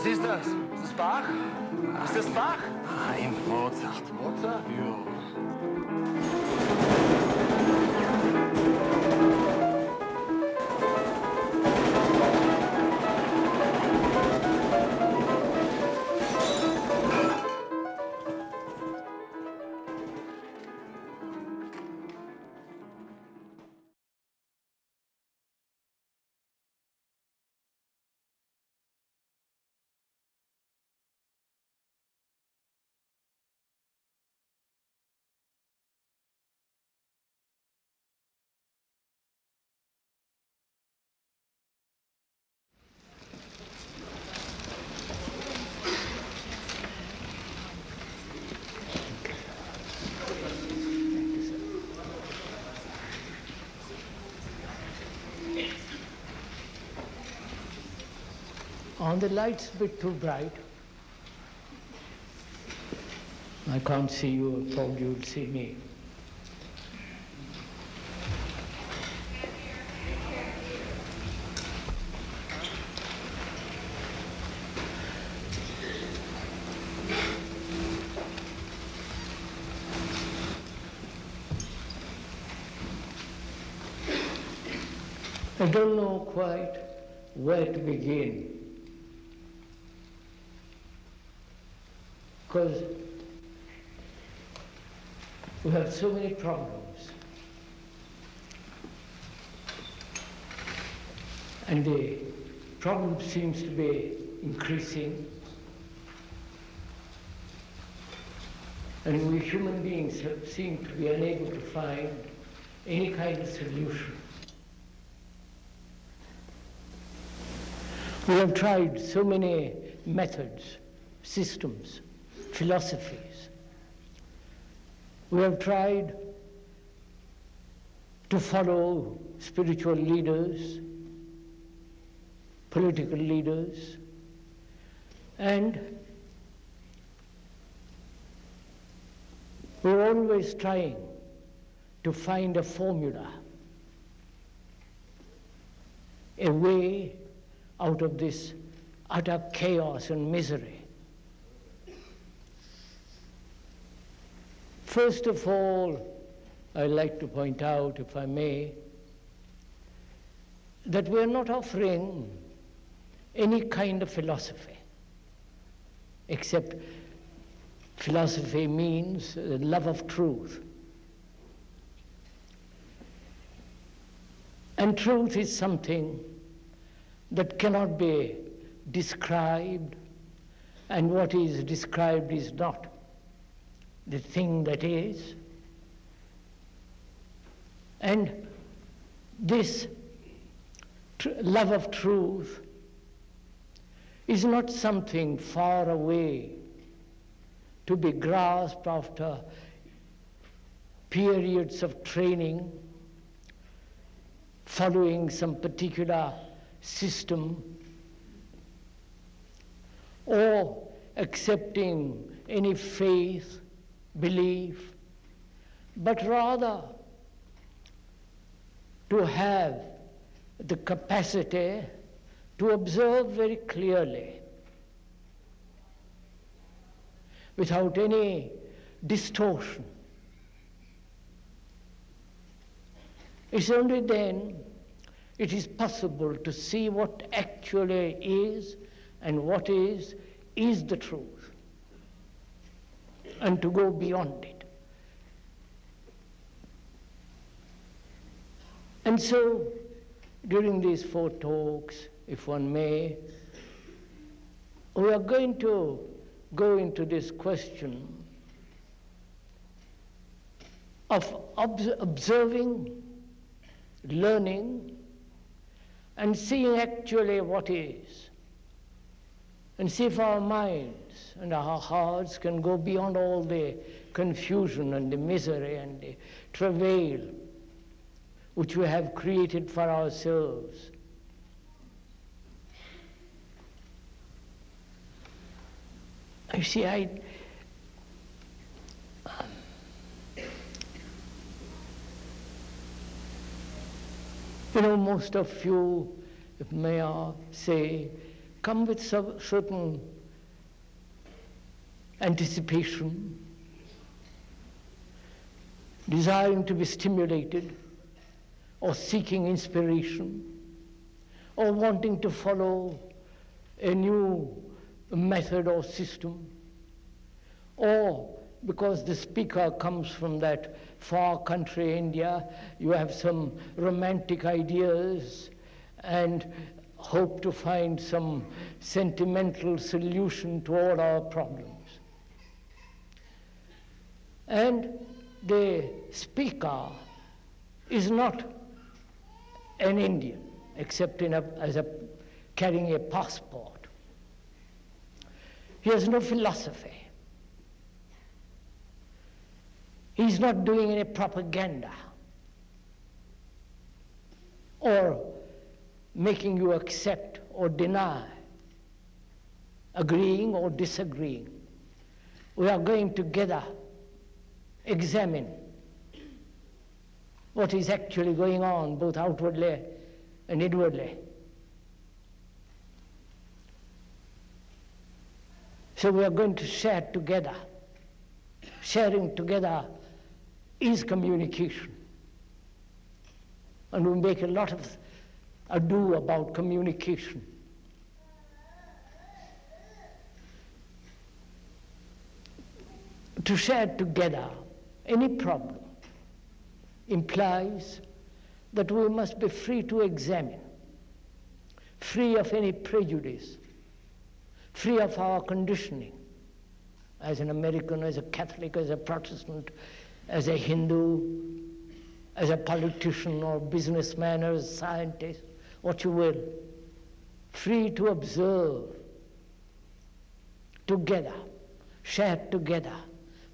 Was ist das? Ist das Bach? Ist das Bach? Nein, Mozart. Mozart? Ja. Are the lights a bit too bright? I can't see you, I thought you'd see me. I don't know quite where to begin. Because we have so many problems. And the problem seems to be increasing. And we human beings seem to be unable to find any kind of solution. We have tried so many methods, systems, philosophies. We have tried to follow spiritual leaders, political leaders, and we're always trying to find a formula, a way out of this utter chaos and misery. First of all, I'd like to point out, if I may, that we are not offering any kind of philosophy, except philosophy means the love of truth. And truth is something that cannot be described, and what is described is not the thing that is. And this love of truth is not something far away to be grasped after periods of training, following some particular system, or accepting any faith, belief, but rather to have the capacity to observe very clearly, without any distortion. It's only then it is possible to see what actually is, and what is the truth, and to go beyond it. And so, during these 4 talks, if one may, we are going to go into this question of observing, learning, and seeing actually what is, and see if our minds and our hearts can go beyond all the confusion and the misery and the travail which we have created for ourselves. You see, most of you, if may I say, come with certain anticipation, desiring to be stimulated, or seeking inspiration, or wanting to follow a new method or system, or because the speaker comes from that far country, India, you have some romantic ideas and hope to find some sentimental solution to all our problems. And the speaker is not an Indian, except carrying a passport. He has no philosophy. He's not doing any propaganda or making you accept or deny, agreeing or disagreeing. We are going together, examine what is actually going on, both outwardly and inwardly. So we are going to share together. Sharing together is communication. And we make a lot of ado about communication. To share together any problem implies that we must be free to examine, free of any prejudice, free of our conditioning, as an American, as a Catholic, as a Protestant, as a Hindu, as a politician or businessman or a scientist, what you will. Free to observe together, share together,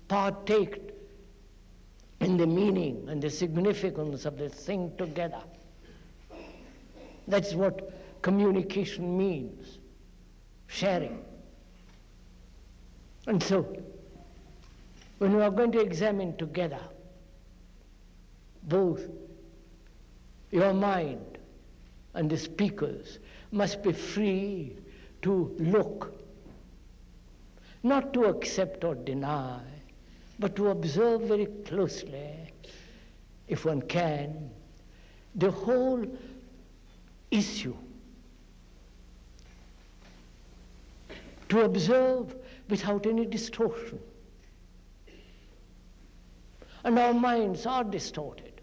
partake in the meaning and the significance of the thing together. That's what communication means, sharing. And so, when we are going to examine together, both your mind and the speakers must be free to look, not to accept or deny, but to observe very closely, if one can, the whole issue. To observe without any distortion. And our minds are distorted,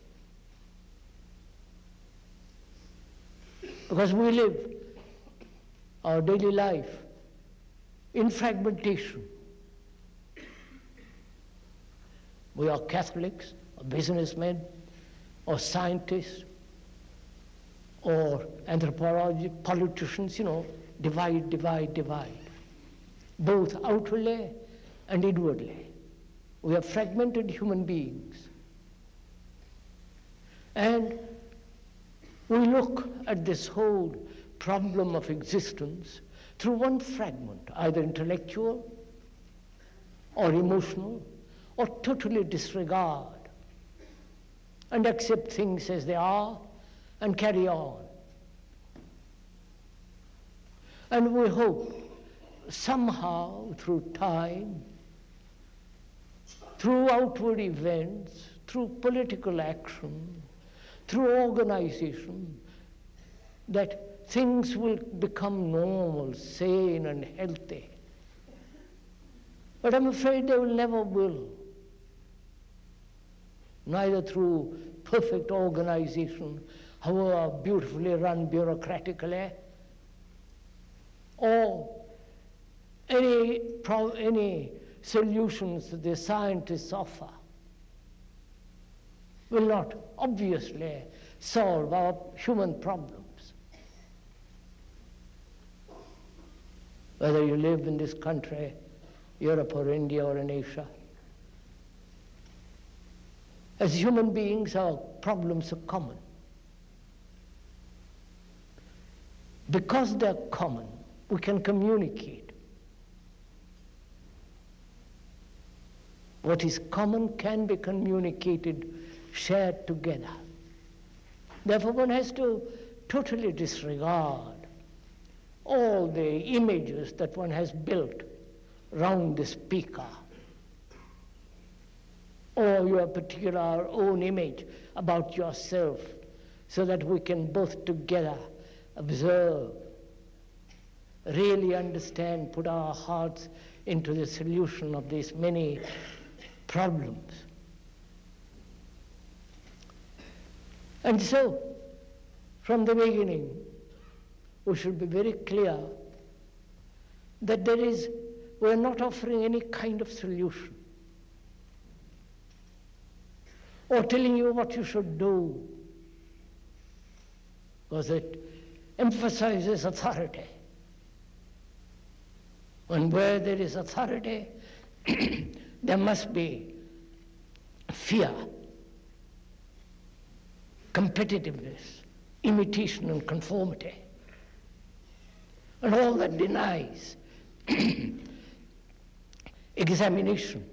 because we live our daily life in fragmentation. We are Catholics, or businessmen, or scientists, or anthropologists, politicians, divide, divide, divide, both outwardly and inwardly. We are fragmented human beings. And we look at this whole problem of existence through one fragment, either intellectual or emotional, or totally disregard and accept things as they are and carry on. And we hope somehow through time, through outward events, through political action, through organization, that things will become normal, sane and healthy. But I'm afraid they will never will. Neither through perfect organization, however beautifully run bureaucratically, or any solutions that the scientists offer will not obviously solve our human problems. Whether you live in this country, Europe or India or in Asia, as human beings, our problems are common. Because they're common, we can communicate. What is common can be communicated, shared together. Therefore, one has to totally disregard all the images that one has built round the speaker, or your particular own image about yourself, so that we can both together observe, really understand, put our hearts into the solution of these many problems. And so, from the beginning, we should be very clear that we're not offering any kind of solution or telling you what you should do, because it emphasizes authority. And where there is authority, there must be fear, competitiveness, imitation and conformity, and all that denies examination.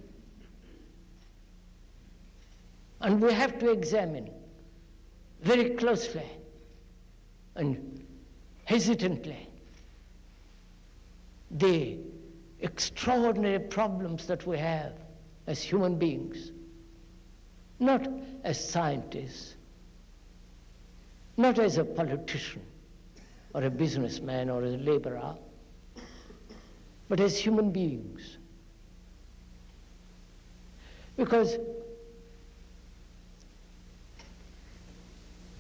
And we have to examine very closely and hesitantly the extraordinary problems that we have as human beings, not as scientists, not as a politician or a businessman or a laborer, but as human beings. Because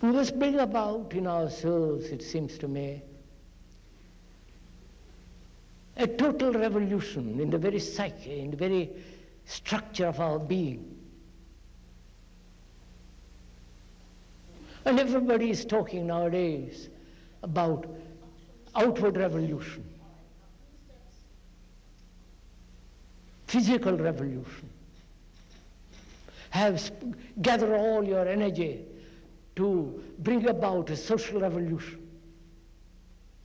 we must bring about in ourselves, it seems to me, a total revolution in the very psyche, in the very structure of our being. And everybody is talking nowadays about outward revolution, physical revolution. Gather all your energy to bring about a social revolution.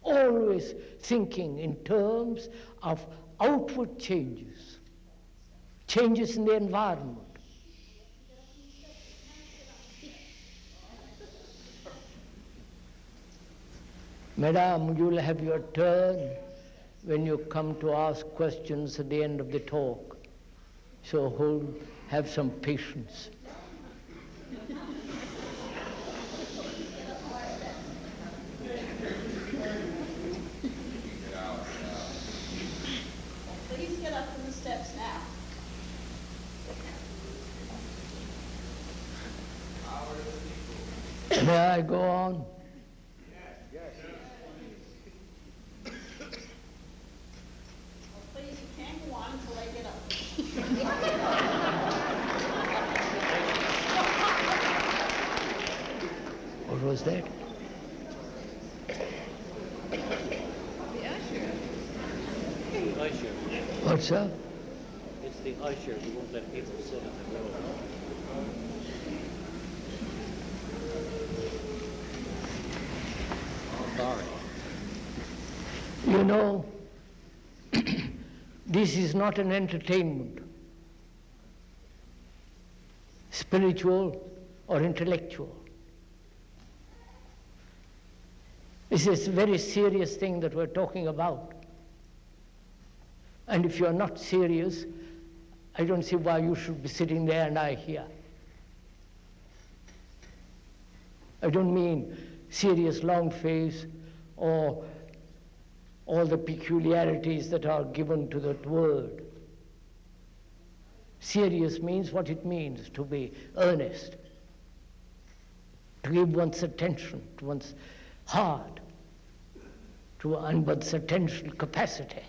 Always thinking in terms of outward changes, changes in the environment. Madam, you'll have your turn when you come to ask questions at the end of the talk. So have some patience. Please get up from the steps now. May I go on? Please, you can't go on until I get up. What was that? The usher. What's up? It's the usher. We won't let people sit in the road. Sorry. You know, this is not an entertainment, spiritual or intellectual. This is a very serious thing that we're talking about. And if you're not serious, I don't see why you should be sitting there and I here. I don't mean serious long face or all the peculiarities that are given to that word. Serious means what it means to be earnest, to give one's attention, to one's heart, to one's attentional capacity,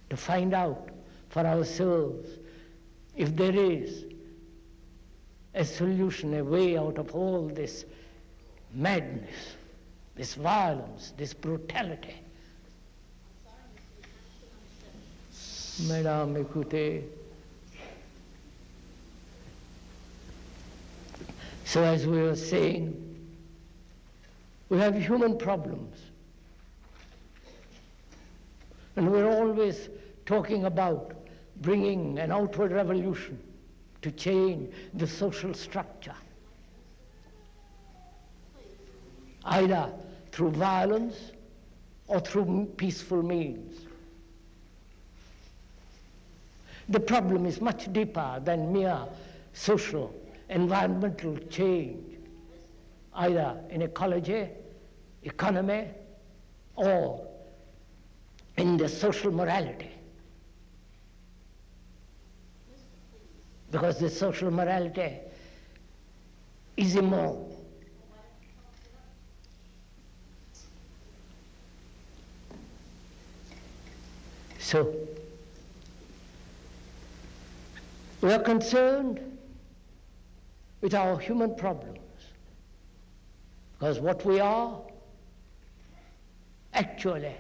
to find out for ourselves if there is a solution, a way out of all this madness, this violence, this brutality. Mesdames, écoutez. So as we were saying, we have human problems. And we're always talking about bringing an outward revolution to change the social structure, either through violence or through peaceful means. The problem is much deeper than mere social, environmental change, either in ecology, economy, or in the social morality. Because the social morality is immoral. So, we are concerned with our human problems, because what we are actually,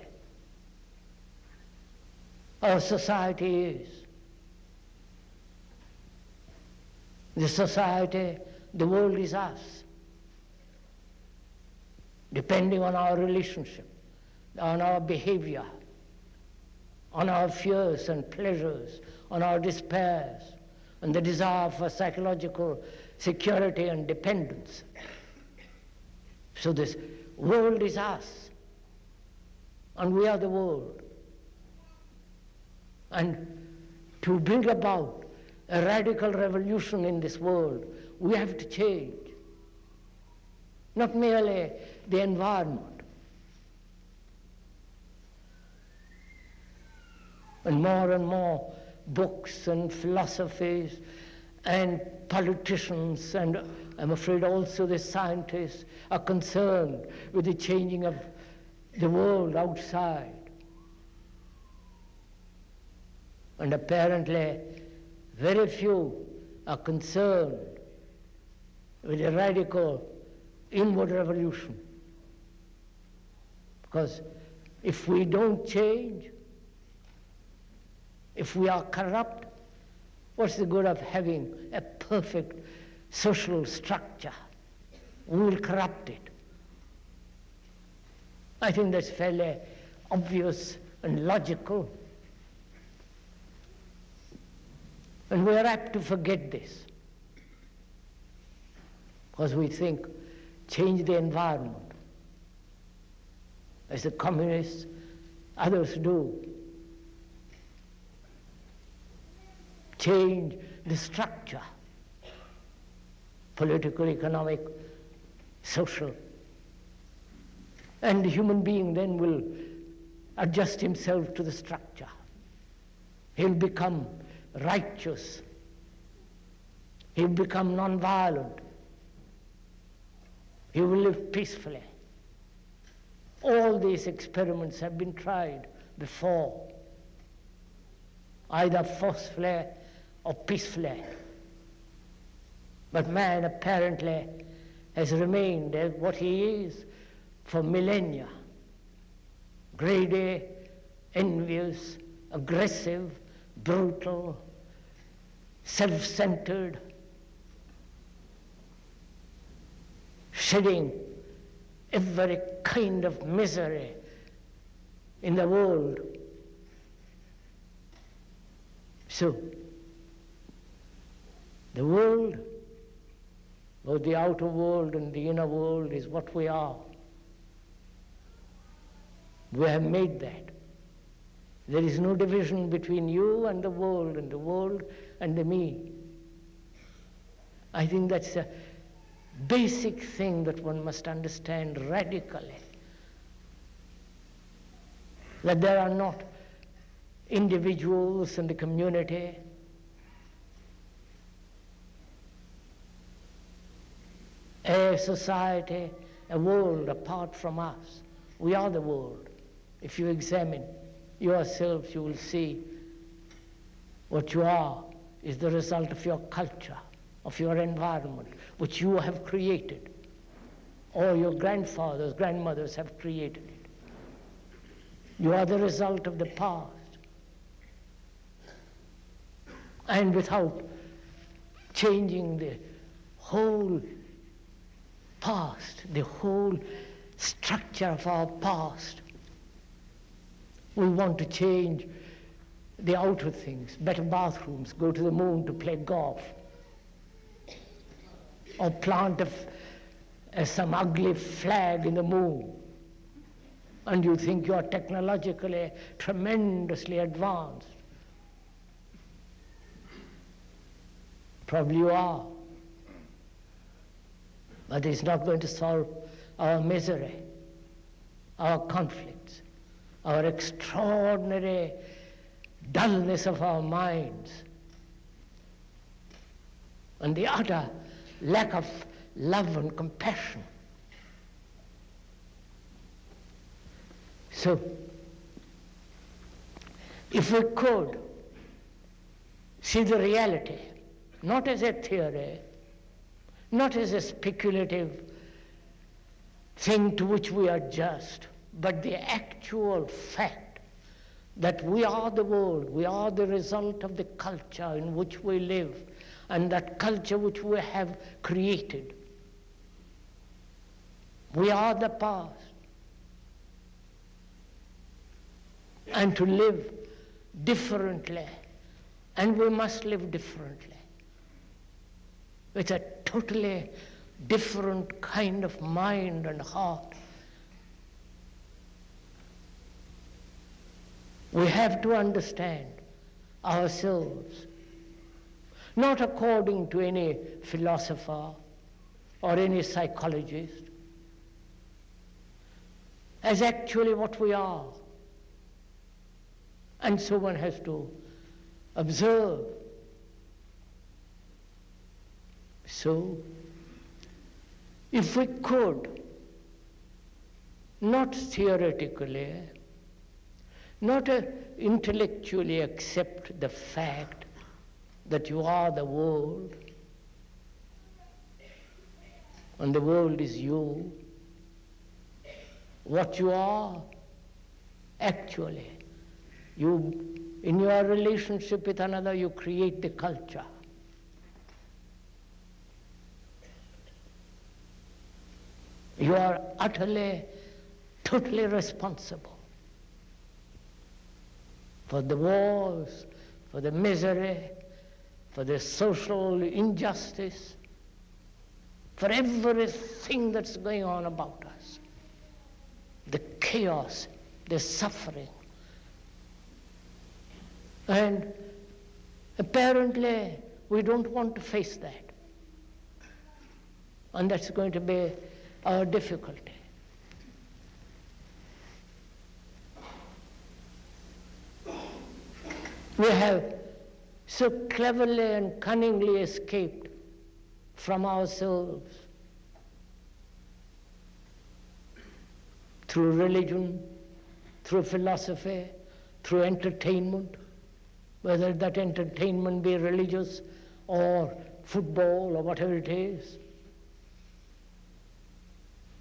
our society is. The society, the world is us, depending on our relationship, on our behavior, on our fears and pleasures, on our despairs, and the desire for psychological security and dependence. So this world is us, and we are the world. And to bring about a radical revolution in this world, we have to change not merely the environment, and more books and philosophies and politicians, and I'm afraid also the scientists are concerned with the changing of the world outside. And apparently very few are concerned with a radical inward revolution. Because if we don't change, if we are corrupt, what's the good of having a perfect social structure? We will corrupt it. I think that's fairly obvious and logical. And we are apt to forget this, because we think change the environment, as the communists, others do. Change the structure, political, economic, social. And the human being then will adjust himself to the structure. He'll become righteous. He'll become non-violent. He will live peacefully. All these experiments have been tried before, either forcefully or peacefully. But man apparently has remained as what he is for millennia: greedy, envious, aggressive, brutal, self-centered, shedding every kind of misery in the world. So, the world, both the outer world and the inner world, is what we are. We have made that. There is no division between you and the world and the me. I think that's a basic thing that one must understand radically. That there are not individuals in the community, a society, a world apart from us. We are the world. If you examine yourselves, you will see what you are is the result of your culture, of your environment, which you have created, or your grandfathers, grandmothers have created it. You are the result of the past. And without changing the whole past, the whole structure of our past, we want to change the outer things, better bathrooms, go to the moon to play golf, or plant some ugly flag in the moon. and you think you are technologically tremendously advanced. Probably you are. But it's not going to solve our misery, our conflicts, our extraordinary dullness of our minds, and the utter lack of love and compassion. So, if we could see the reality, not as a theory, not as a speculative thing to which we adjust, but the actual fact that we are the world, we are the result of the culture in which we live, and that culture which we have created. We are the past. And to live differently, and we must live differently, with a totally different kind of mind and heart. We have to understand ourselves, not according to any philosopher or any psychologist, as actually what we are. And so one has to observe. So, if we could, not theoretically, not intellectually accept the fact that you are the world, and the world is you, what you are, actually, you, in your relationship with another, you create the culture. You are utterly, totally responsible for the wars, for the misery, for the social injustice, for everything that's going on about us, the chaos, the suffering. And apparently we don't want to face that. And that's going to be our difficulty. We have so cleverly and cunningly escaped from ourselves through religion, through philosophy, through entertainment, whether that entertainment be religious or football or whatever it is.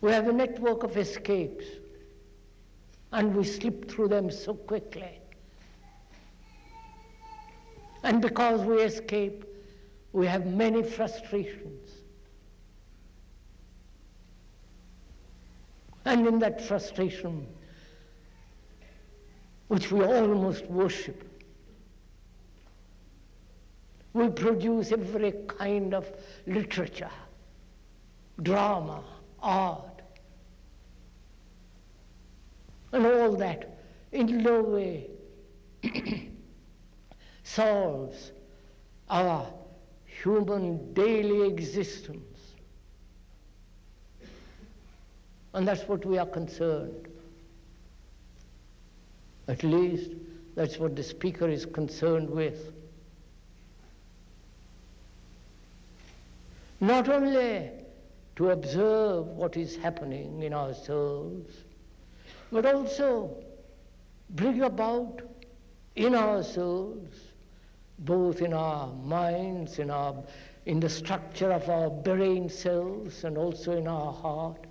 We have a network of escapes, and we slip through them so quickly. And because we escape, we have many frustrations. And in that frustration, which we almost worship, we produce every kind of literature, drama, art, and all that in no way solves our human daily existence. And that's what we are concerned. At least that's what the speaker is concerned with. Not only to observe what is happening in ourselves, but also bring about in ourselves, both in our minds, in the structure of our brain cells, and also in our heart,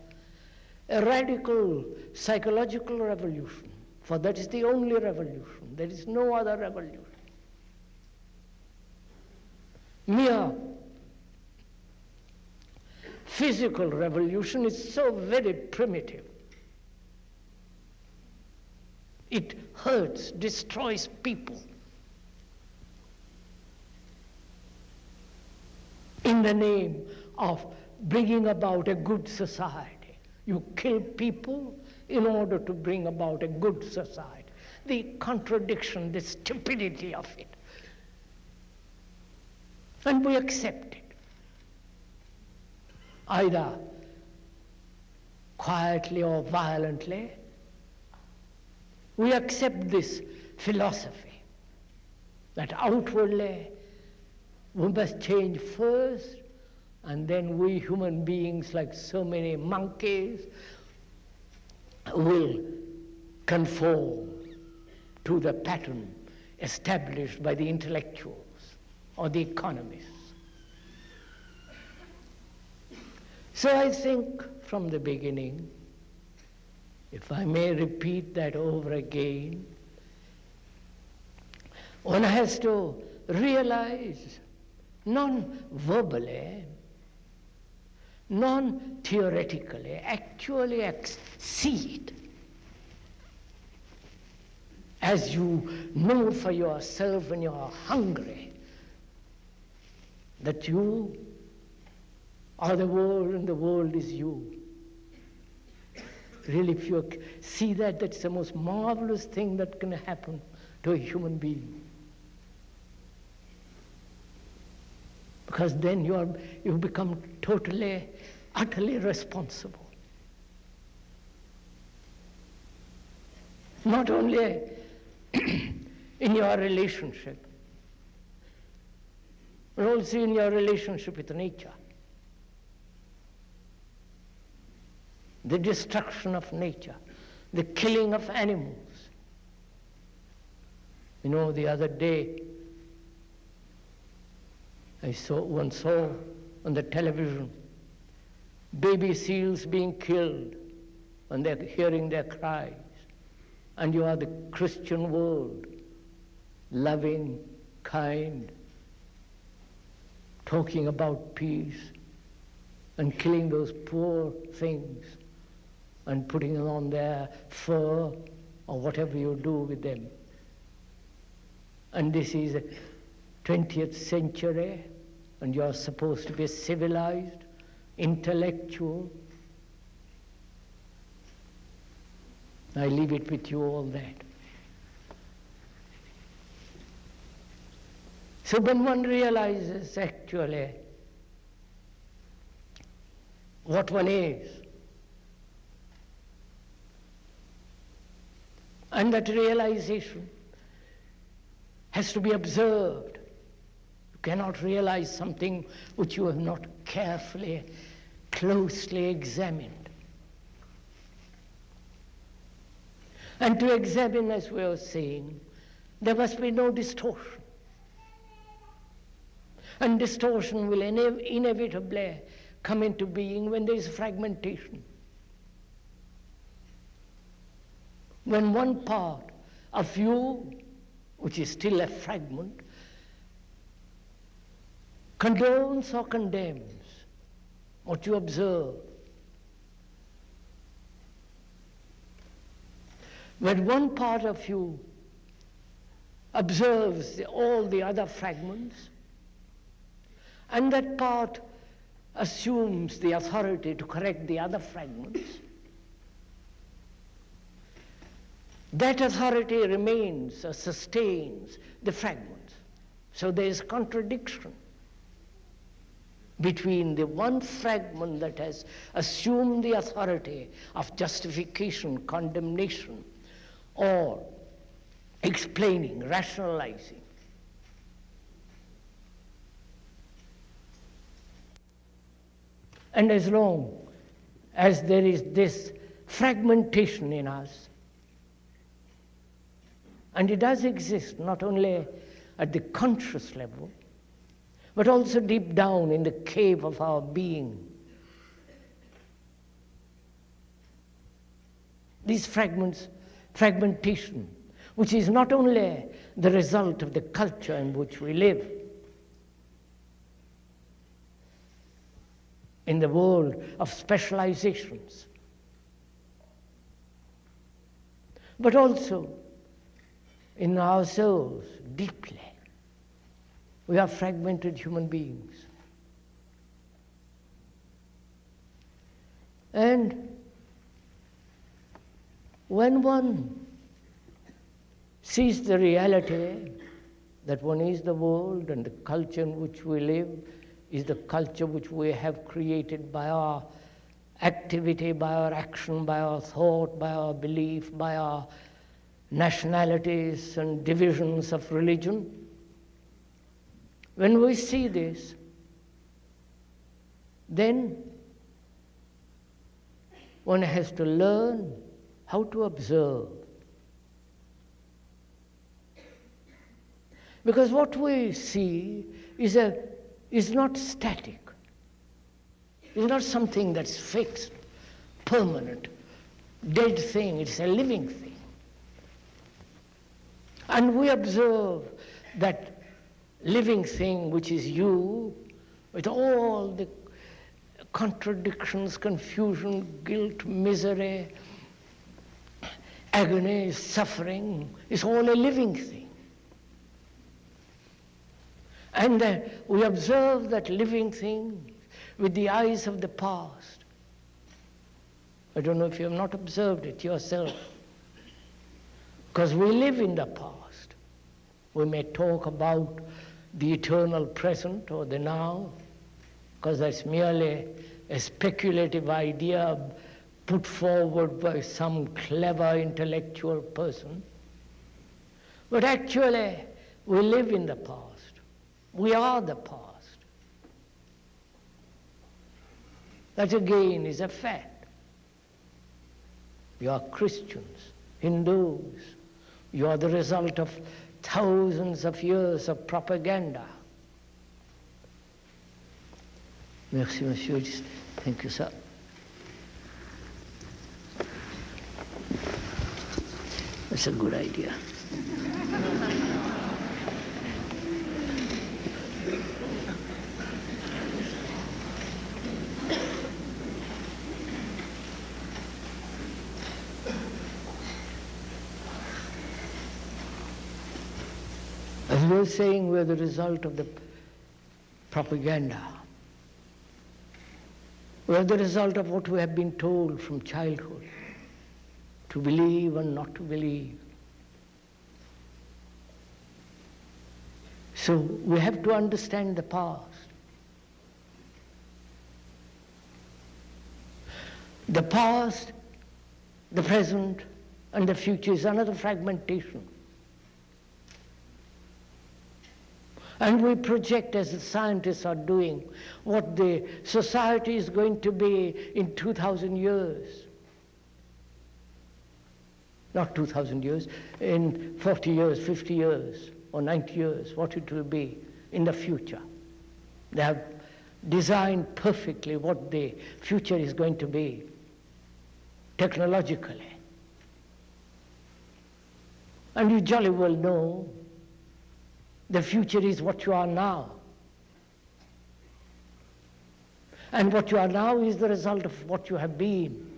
a radical psychological revolution, for that is the only revolution. There is no other revolution. Mere physical revolution is so very primitive. It hurts, destroys people. In the name of bringing about a good society. You kill people in order to bring about a good society. The contradiction, the stupidity of it. And we accept it. Either quietly or violently, we accept this philosophy that outwardly we must change first, and then we human beings, like so many monkeys, will conform to the pattern established by the intellectuals or the economists. So I think from the beginning, if I may repeat that over again, one has to realize non-verbally, non-theoretically, actually see it. As you know for yourself when you are hungry, that you are the world and the world is you. Really, if you see that, that's the most marvelous thing that can happen to a human being. Because then you become totally, utterly responsible. Not only in your relationship, but also in your relationship with nature. The destruction of nature, the killing of animals. You know, the other day, I saw on the television baby seals being killed, and they're hearing their cries. And you are the Christian world, loving, kind, talking about peace, and killing those poor things and putting them on their fur or whatever you do with them. And this is the 20th century, and you're supposed to be civilized, intellectual. I leave it with you all that. So when one realizes actually what one is, and that realization has to be observed. You cannot realize something which you have not carefully, closely examined. And to examine, as we were saying, there must be no distortion. And distortion will inevitably come into being when there is fragmentation. When one part of you, which is still a fragment, condones or condemns what you observe. When one part of you observes all the other fragments, and that part assumes the authority to correct the other fragments, that authority remains or sustains the fragments. So there is contradiction between the one fragment that has assumed the authority of justification, condemnation, or explaining, rationalizing. And as long as there is this fragmentation in us, and it does exist not only at the conscious level, but also deep down in the cave of our being. These fragmentation, which is not only the result of the culture in which we live, in the world of specializations, but also in ourselves deeply. We are fragmented human beings. And when one sees the reality that one is the world and the culture in which we live is the culture which we have created by our activity, by our action, by our thought, by our belief, by our nationalities and divisions of religion. When we see this, then one has to learn how to observe. Because what we see is not static. It's not something that's fixed, permanent, dead thing. It's a living thing. And we observe that living thing, which is you, with all the contradictions, confusion, guilt, misery, agony, suffering, is all a living thing. And we observe that living thing with the eyes of the past. I don't know if you have not observed it yourself, because we live in the past. We may talk about the eternal present or the now, because that's merely a speculative idea put forward by some clever intellectual person. But actually, we live in the past. We are the past. That again is a fact. You are Christians, Hindus. You are the result of thousands of years of propaganda. Merci, monsieur. Thank you, sir. That's a good idea. As we were saying, we're the result of the propaganda. We're the result of what we have been told from childhood, to believe and not to believe. So we have to understand the past. The past, the present, and the future is another fragmentation. And we project, as the scientists are doing, what the society is going to be in 2,000 years. Not 2,000 years, in 40 years, 50 years, or 90 years, what it will be in the future. They have designed perfectly what the future is going to be, technologically. And you jolly well know the future is what you are now. And what you are now is the result of what you have been.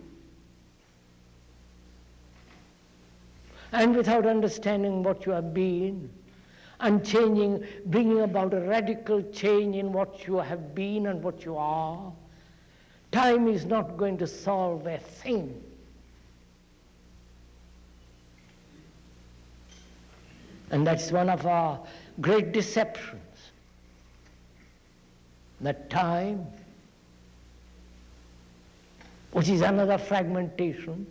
And without understanding what you have been and changing, bringing about a radical change in what you have been and what you are, time is not going to solve a thing. And that's one of our great deceptions, that time, which is another fragmentation,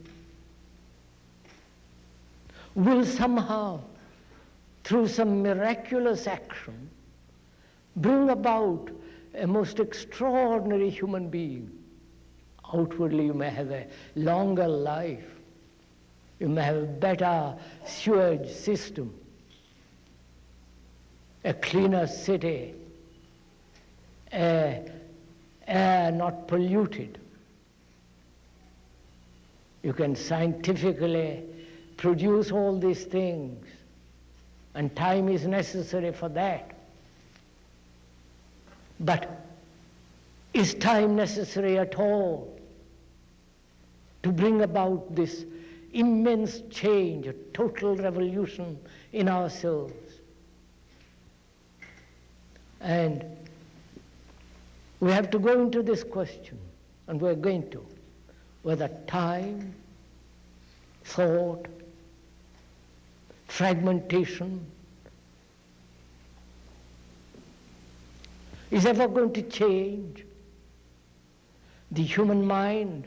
will somehow, through some miraculous action, bring about a most extraordinary human being. Outwardly you may have a longer life, you may have a better sewage system, a cleaner city, air not polluted. You can scientifically produce all these things, and time is necessary for that. But is time necessary at all to bring about this immense change, a total revolution in ourselves? And we have to go into this question, and we're going to, whether time thought, fragmentation is ever going to change the human mind,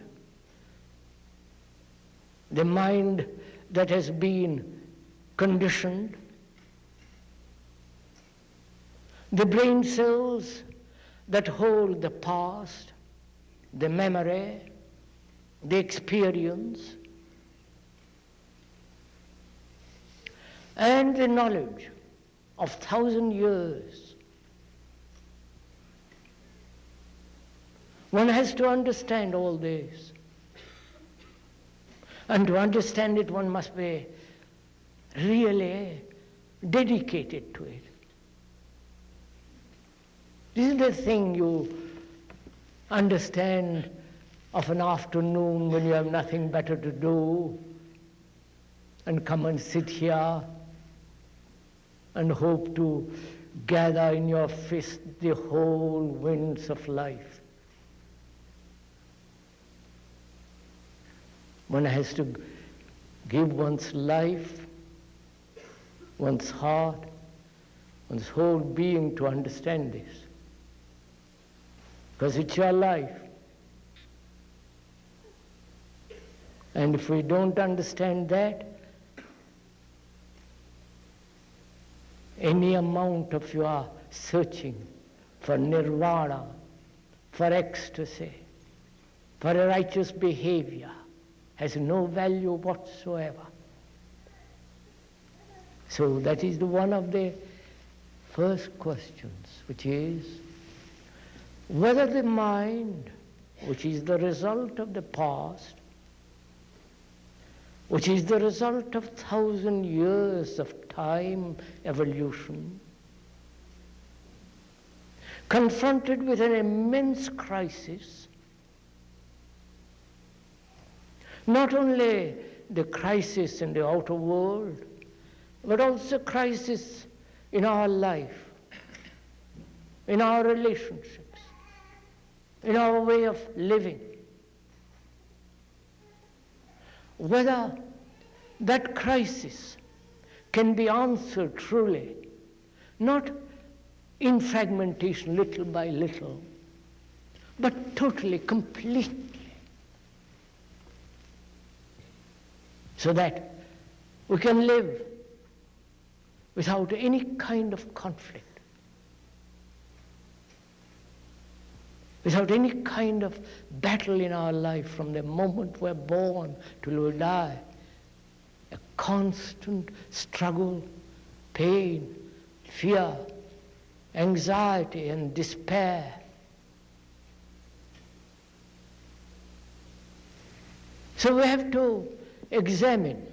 the mind that has been conditioned, the brain cells that hold the past, the memory, the experience, and the knowledge of 1,000 years. One has to understand all this. And to understand it, one must be really dedicated to it. This isn't a thing you understand of an afternoon when you have nothing better to do and come and sit here and hope to gather in your fist the whole winds of life. One has to give one's life, one's heart, one's whole being to understand this. Because it's your life. And if we don't understand that, any amount of your searching for nirvana, for ecstasy, for a righteous behavior has no value whatsoever. So that is one of the first questions, which is whether the mind, which is the result of the past, which is the result of 1,000 years of time evolution, confronted with an immense crisis, not only the crisis in the outer world, but also crisis in our life, in our relationships, in our way of living. Whether that crisis can be answered truly, not in fragmentation, little by little, but totally, completely, so that we can live without any kind of conflict, without any kind of battle in our life from the moment we're born till we die. A constant struggle, pain, fear, anxiety, and despair. So we have to examine,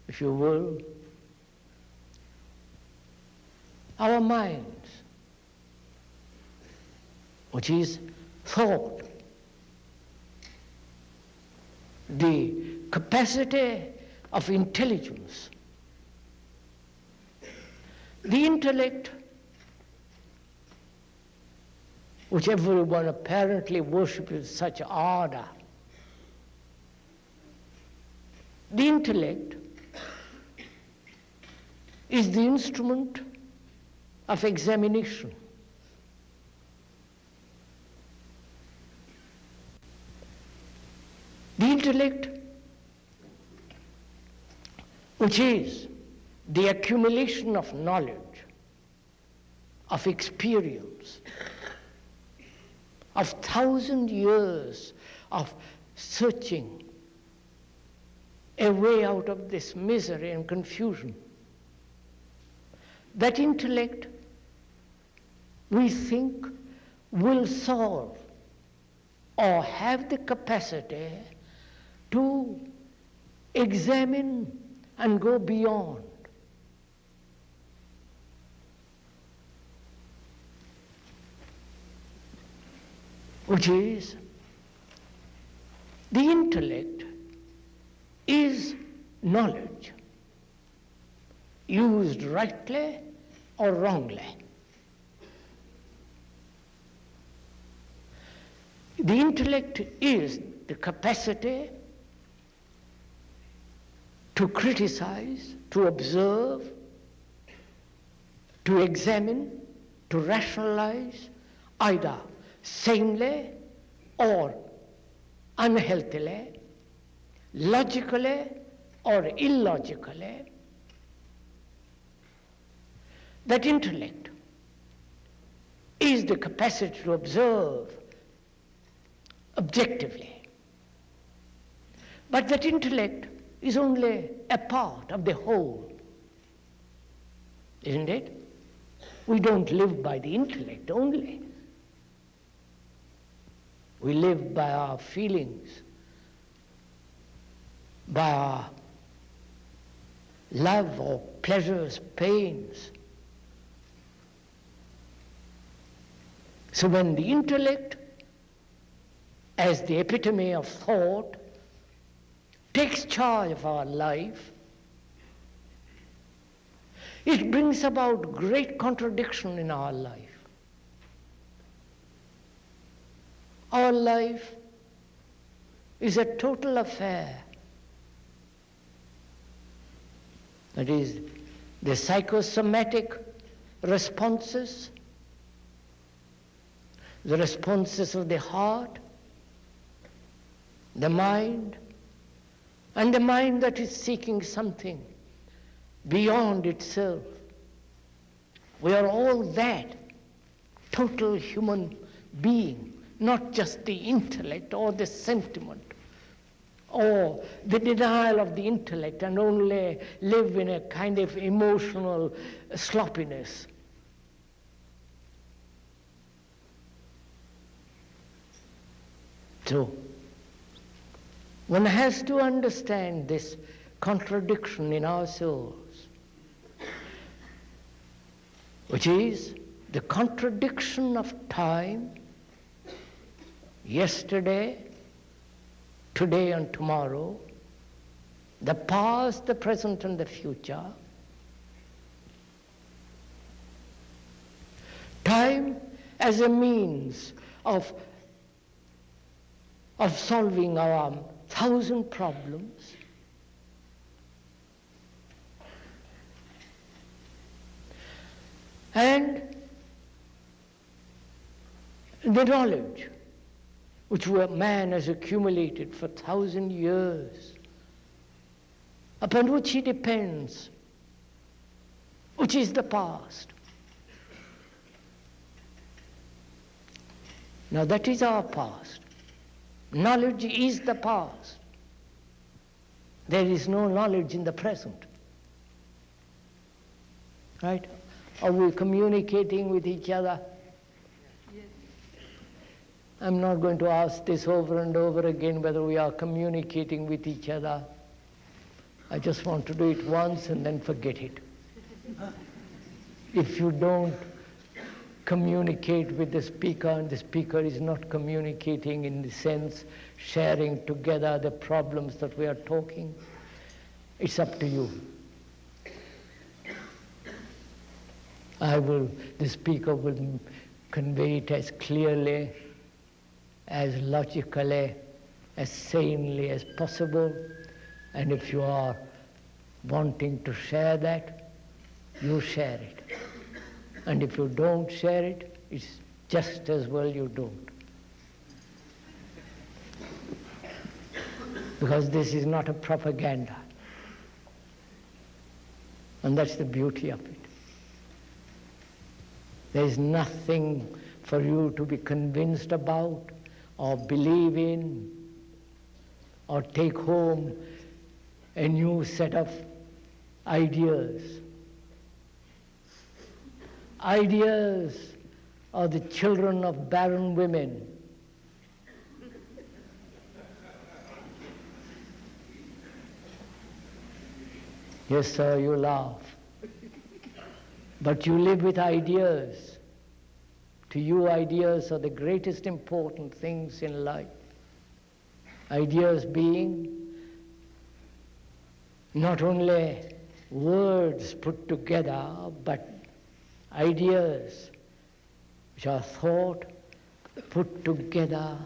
if you will, our minds, which is thought, the capacity of intelligence. The intellect, which everyone apparently worships with such ardor. The intellect is the instrument of examination. The intellect, which is the accumulation of knowledge, of experience, of 1,000 years of searching a way out of this misery and confusion. That intellect, we think, will solve or have the capacity to examine and go beyond. Which is, the intellect is knowledge, used rightly or wrongly. The intellect is the capacity to criticize, to observe, to examine, to rationalize, either sanely or unhealthily, logically or illogically. That intellect is the capacity to observe objectively. But that intellect is only a part of the whole, isn't it? We don't live by the intellect only. We live by our feelings, by our love or pleasures, pains. So when the intellect, as the epitome of thought, takes charge of our life, it brings about great contradiction in our life. Our life is a total affair. That is, the psychosomatic responses, the responses of the heart, the mind, and the mind that is seeking something beyond itself. We are all that total human being, not just the intellect or the sentiment or the denial of the intellect and only live in a kind of emotional sloppiness. So, one has to understand this contradiction in our souls, which is the contradiction of time, yesterday, today and tomorrow, the past, the present and the future. Time as a means of solving our 1,000 problems. And the knowledge which man has accumulated for 1,000 years, upon which he depends, which is the past. Now that is our past. Knowledge is the past. There is no knowledge in the present. Right? Are we communicating with each other? Yes. I'm not going to ask this over and over again whether we are communicating with each other. I just want to do it once and then forget it. If you don't communicate with the speaker and the speaker is not communicating in the sense sharing together the problems that we are talking, it's up to you. The speaker will convey it as clearly, as logically, as sanely as possible, and if you are wanting to share that, you share it. And if you don't share it, it's just as well you don't. Because this is not a propaganda. And that's the beauty of it. There is nothing for you to be convinced about or believe in or take home a new set of ideas. Ideas are the children of barren women. Yes, sir, you laugh. But you live with ideas. To you, ideas are the greatest important things in life. Ideas being not only words put together, but ideas which are thought put together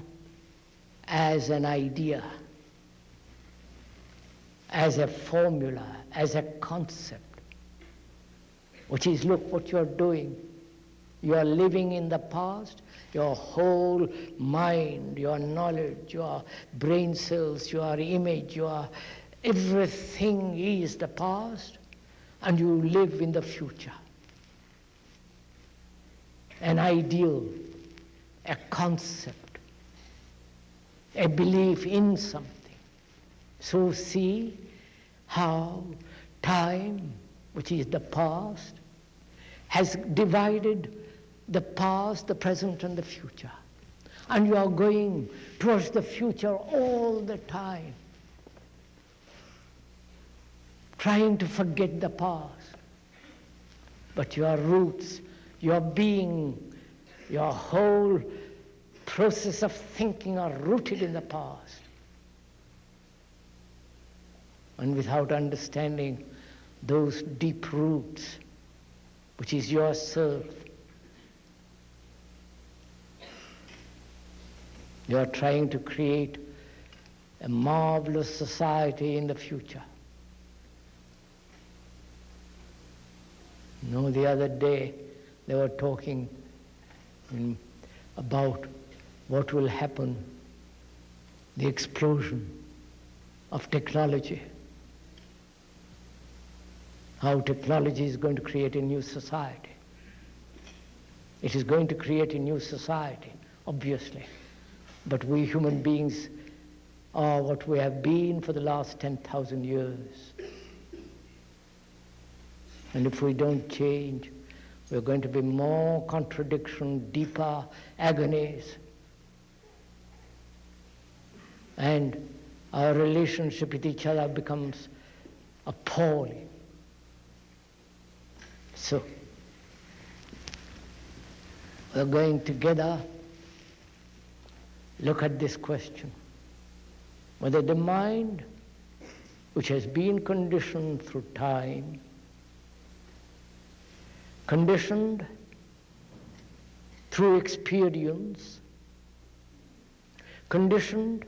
as an idea, as a formula, as a concept, which is, look what you're doing. You are living in the past. Your whole mind, your knowledge, your brain cells, your image, your everything is the past, and you live in the future. An ideal, a concept, a belief in something. So see how time, which is the past, has divided the past, the present, and the future. And you are going towards the future all the time, trying to forget the past. But your roots, your being, your whole process of thinking are rooted in the past. And without understanding those deep roots, which is yourself, you are trying to create a marvelous society in the future. You know, the other day they were talking about what will happen, the explosion of technology, how technology is going to create a new society. It is going to create a new society, obviously. But we human beings are what we have been for the last 10,000 years. And if we don't change, we're going to be more contradiction, deeper agonies. And our relationship with each other becomes appalling. So, we're going together look at this question, whether the mind, which has been conditioned through time, conditioned through experience, conditioned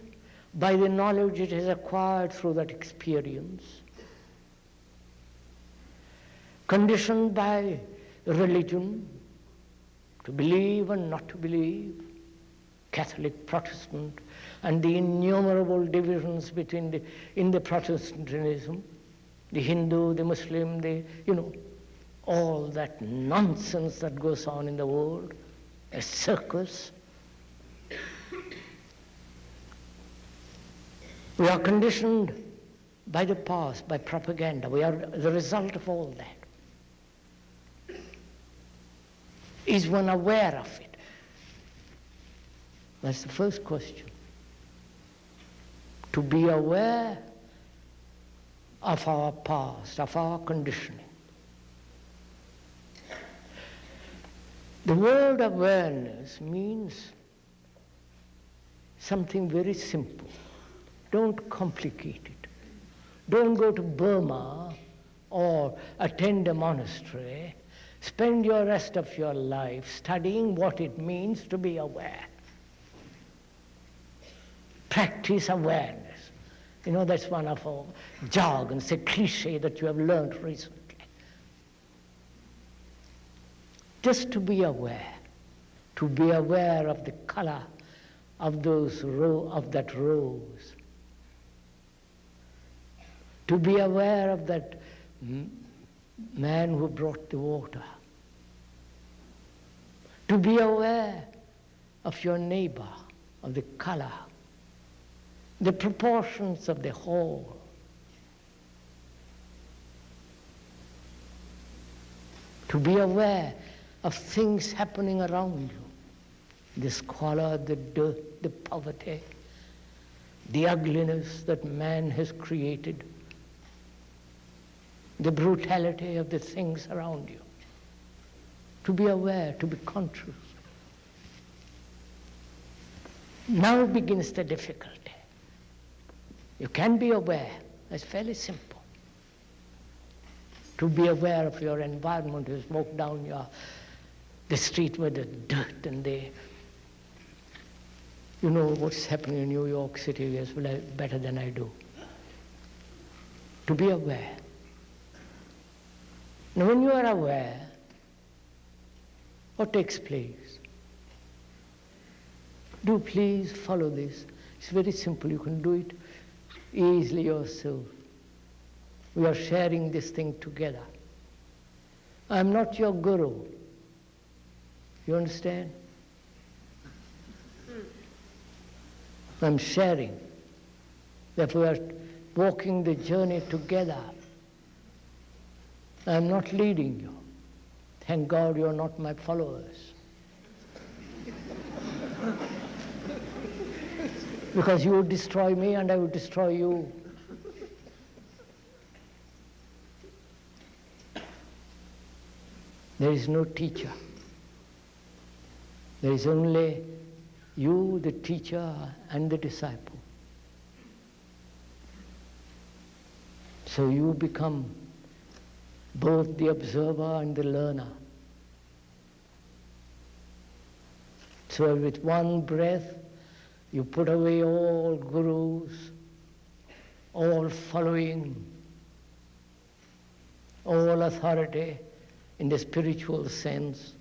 by the knowledge it has acquired through that experience, conditioned by religion, to believe and not to believe, Catholic, Protestant, and the innumerable divisions in the Protestantism, the Hindu, the Muslim, all that nonsense that goes on in the world, a circus. We are conditioned by the past, by propaganda. We are the result of all that. Is one aware of it? That's the first question. To be aware of our past, of our conditioning. The word awareness means something very simple. Don't complicate it. Don't go to Burma or attend a monastery. Spend your rest of your life studying what it means to be aware. Practice awareness. That's one of our jargons, a cliche that you have learned recently. Just to be aware of the color of that rose, to be aware of that man who brought the water, to be aware of your neighbor, of the color, the proportions of the whole. To be aware of things happening around you, the squalor, the dirt, the poverty, the ugliness that man has created, the brutality of the things around you. To be aware, to be conscious. Now begins the difficulty. You can be aware. That's fairly simple. To be aware of your environment, you walk down the street with the dirt and what's happening in New York City is better than I do. to be aware. Now when you are aware, what takes place? Do please follow this. It's very simple. You can do it easily yourself. We are sharing this thing together. I'm not your guru. You understand? I'm sharing. Therefore, we are walking the journey together. I'm not leading you. Thank God you are not my followers. Because you would destroy me and I would destroy you. There is no teacher. There is only you, the teacher, and the disciple. So you become both the observer and the learner. So with one breath, you put away all gurus, all following, all authority in the spiritual sense,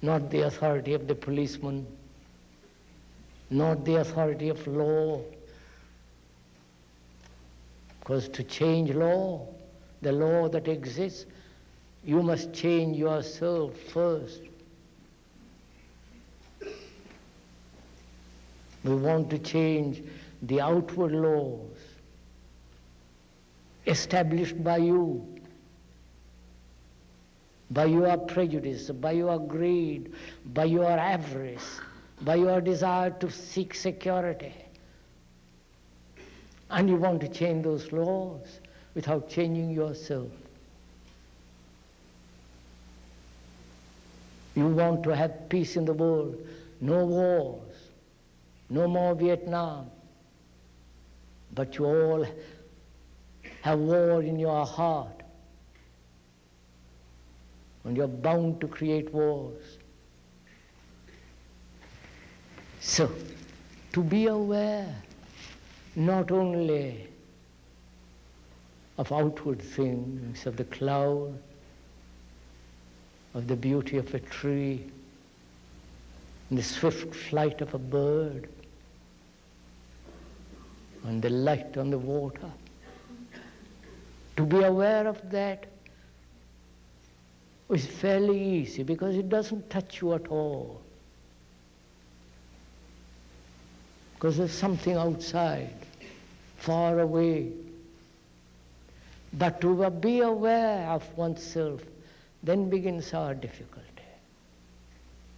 not the authority of the policeman, not the authority of law. Because to change law, the law that exists, you must change yourself first. We want to change the outward laws established by you, by your prejudice, by your greed, by your avarice, by your desire to seek security. And you want to change those laws without changing yourself. You want to have peace in the world, no wars, no more Vietnam. But you all have war in your heart. And you're bound to create wars. So, to be aware not only of outward things, of the cloud, of the beauty of a tree, and the swift flight of a bird, and the light on the water. To be aware of that is fairly easy because it doesn't touch you at all. Because there's something outside, far away. But to be aware of oneself, then begins our difficulty.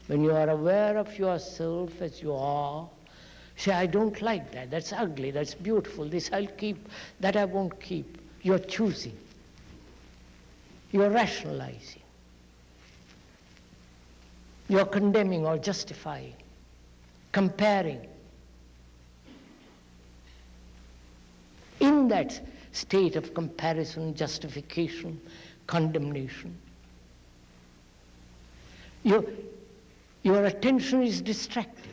When you are aware of yourself as you are, say, I don't like that, that's ugly, that's beautiful, this I'll keep, that I won't keep. You're choosing. You're rationalizing. You're condemning or justifying, comparing. In that state of comparison, justification, condemnation, your attention is distracted.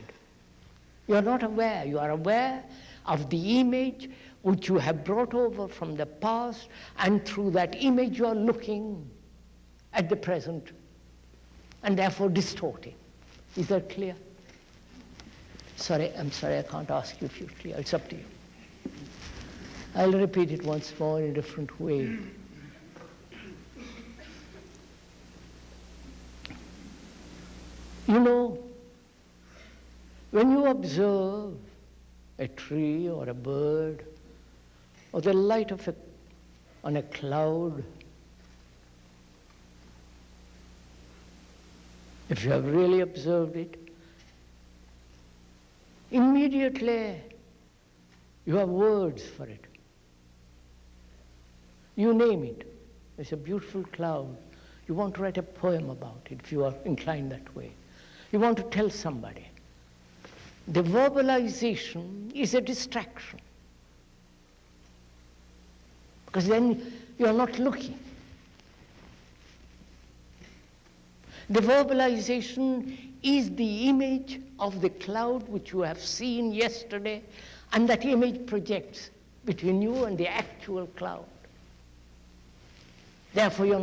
You are not aware. You are aware of the image which you have brought over from the past, and through that image you are looking at the present and therefore distorting. Is that clear? I'm sorry, I can't ask you if you're clear. It's up to you. I'll repeat it once more in a different way. You know, when you observe a tree or a bird or the light on a cloud, if you have really observed it, immediately you have words for it. You name it. It's a beautiful cloud. You want to write a poem about it if you are inclined that way. You want to tell somebody. The verbalization is a distraction. Because then you are not looking. The verbalization is the image of the cloud which you have seen yesterday, and that image projects between you and the actual cloud. Therefore, you're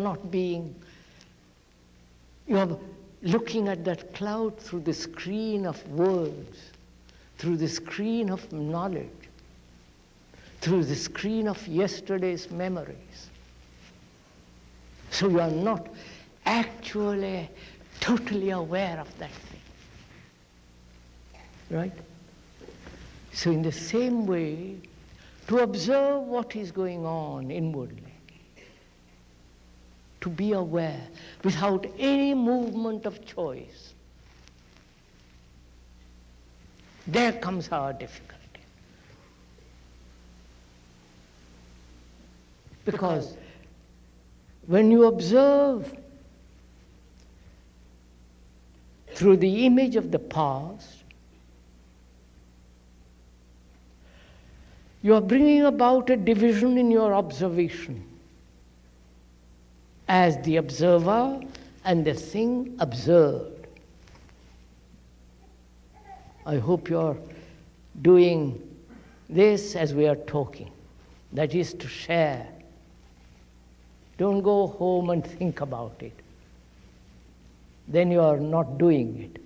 looking at that cloud through the screen of words, through the screen of knowledge, through the screen of yesterday's memories. So you are not actually totally aware of that thing. Right? So in the same way, to observe what is going on inwardly, to be aware without any movement of choice, there comes our difficulty. Because when you observe through the image of the past, you are bringing about a division in your observation as the observer and the thing observed. I hope you are doing this as we are talking. That is to share. Don't go home and think about it. Then you are not doing it.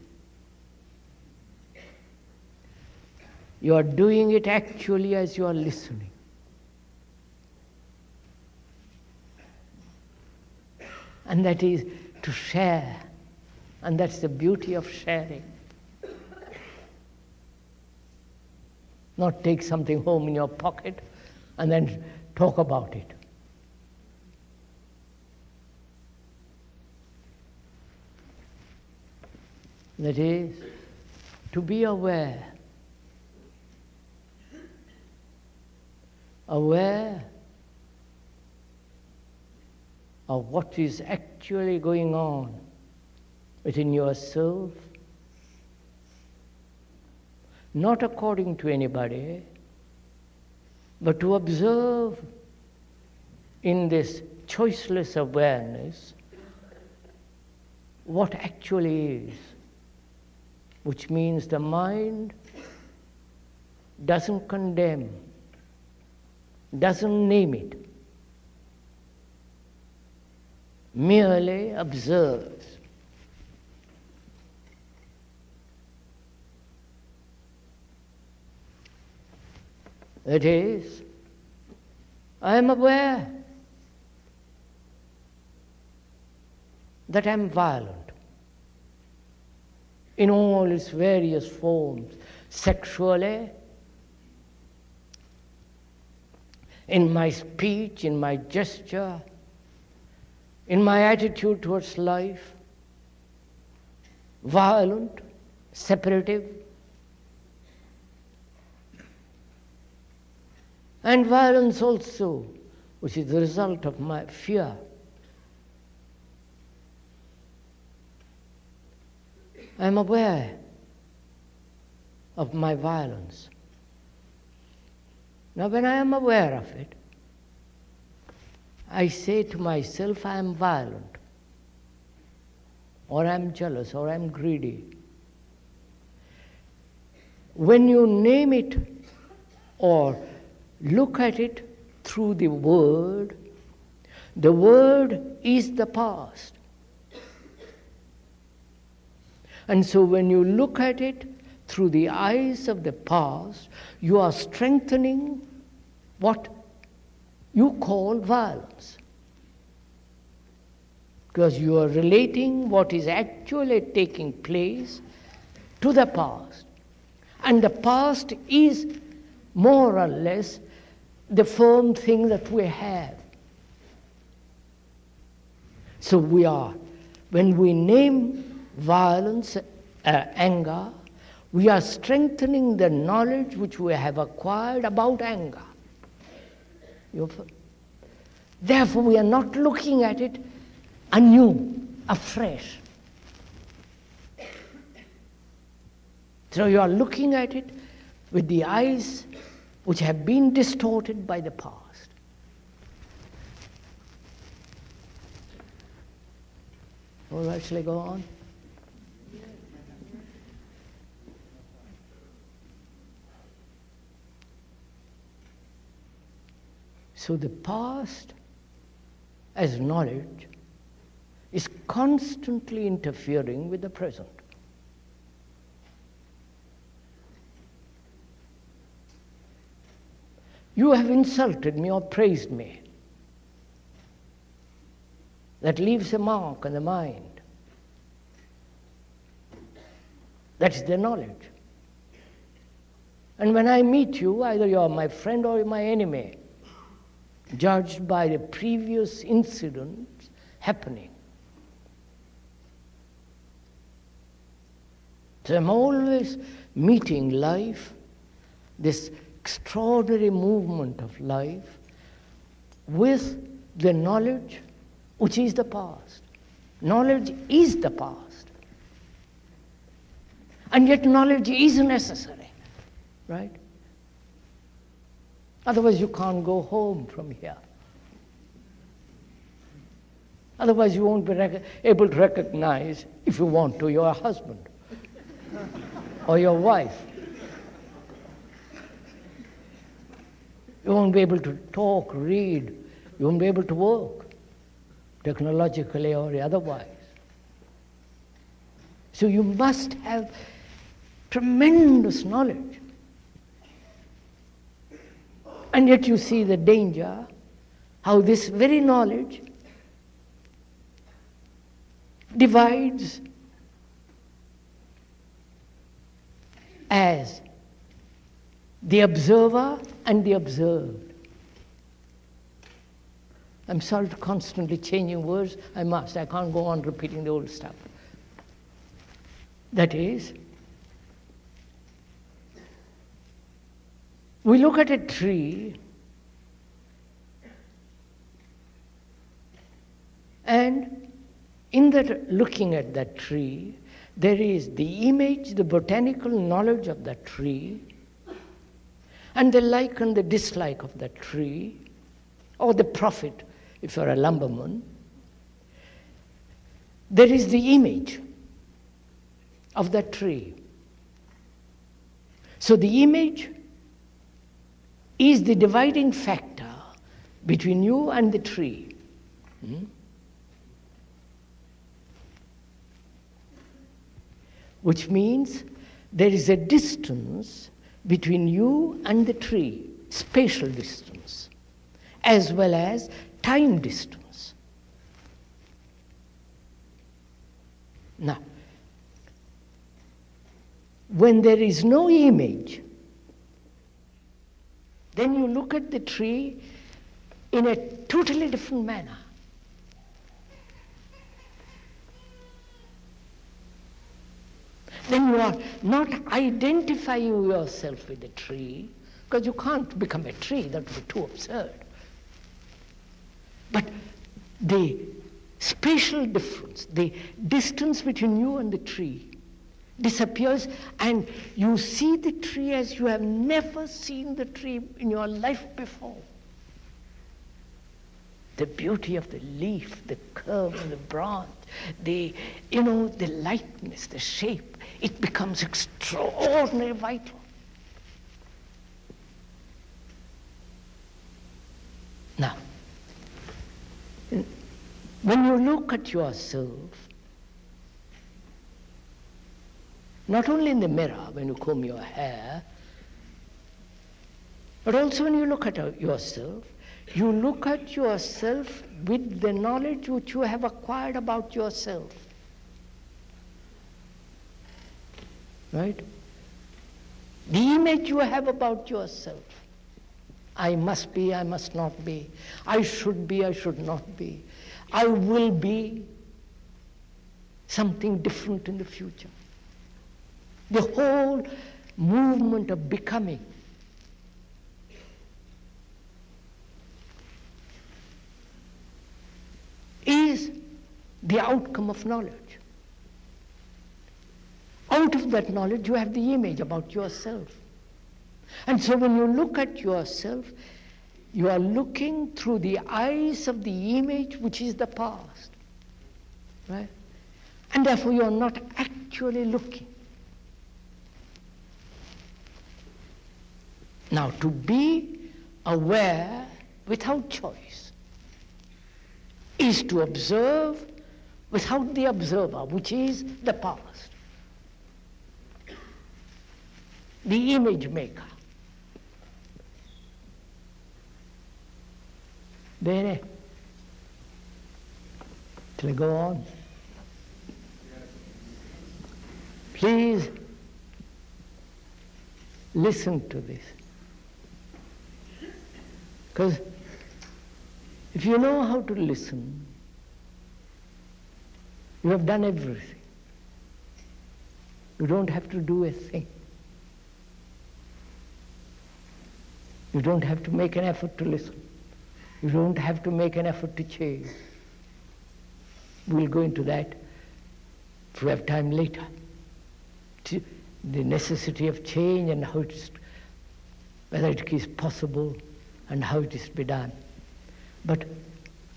You are doing it actually as you are listening. And that is to share. And that's the beauty of sharing. Not take something home in your pocket and then talk about it. That is, to be aware. Aware of what is actually going on within yourself, not according to anybody, but to observe in this choiceless awareness what actually is, which means the mind doesn't condemn, doesn't name it, merely observes. That is, I am aware that I am violent in all its various forms, sexually, in my speech, in my gesture, in my attitude towards life, violent, separative, and violence also, which is the result of my fear. I am aware of my violence. Now, when I am aware of it, I say to myself, I am violent, or I am jealous, or I am greedy. When you name it or look at it through the word is the past. And so when you look at it through the eyes of the past, you are strengthening what you call violence. Because you are relating what is actually taking place to the past. And the past is more or less the firm thing that we have. So when we name violence, anger, we are strengthening the knowledge which we have acquired about anger. Therefore, we are not looking at it anew, afresh. So you are looking at it with the eyes which have been distorted by the past. All right, shall I go on? So the past, as knowledge, is constantly interfering with the present. You have insulted me or praised me. That leaves a mark on the mind. That's the knowledge. And when I meet you, either you are my friend or my enemy, judged by the previous incidents happening. So I'm always meeting life, this extraordinary movement of life, with the knowledge which is the past. Knowledge is the past. And yet knowledge is necessary, right? Otherwise you can't go home from here. Otherwise you won't be able to recognize, if you want to, your husband or your wife. You won't be able to talk, read. You won't be able to work, technologically or otherwise. So you must have tremendous knowledge. And yet you see the danger, how this very knowledge divides as the observer and the observed. I'm sorry to constantly changing words. I must. I can't go on repeating the old stuff. That is, we look at a tree and in that looking at that tree, there is the image, the botanical knowledge of that tree, and the like and the dislike of that tree, or the profit, if you're a lumberman. There is the image of that tree. So the image is the dividing factor between you and the tree. Which means there is a distance between you and the tree, spatial distance, as well as time distance. Now, when there is no image, then you look at the tree in a totally different manner. Then you are not identifying yourself with the tree, because you can't become a tree, that would be too absurd. But the spatial difference, the distance between you and the tree disappears, and you see the tree as you have never seen the tree in your life before. The beauty of the leaf, the curve of the branch, the lightness, the shape, it becomes extraordinarily vital. Now, when you look at yourself, not only in the mirror when you comb your hair, but also when you look at yourself, you look at yourself with the knowledge which you have acquired about yourself. Right? The image you have about yourself. I must be, I must not be. I should be, I should not be. I will be something different in the future. The whole movement of becoming is the outcome of knowledge. Out of that knowledge, you have the image about yourself. And so when you look at yourself, you are looking through the eyes of the image which is the past. Right? And therefore you are not actually looking. Now, to be aware without choice is to observe without the observer, which is the past, the image maker. Bene. Shall I go on? Please listen to this. Because if you know how to listen, you have done everything. You don't have to do a thing. You don't have to make an effort to listen. You don't have to make an effort to change. We'll go into that if we have time later. The necessity of change and how it is, whether it is possible and how it is to be done. But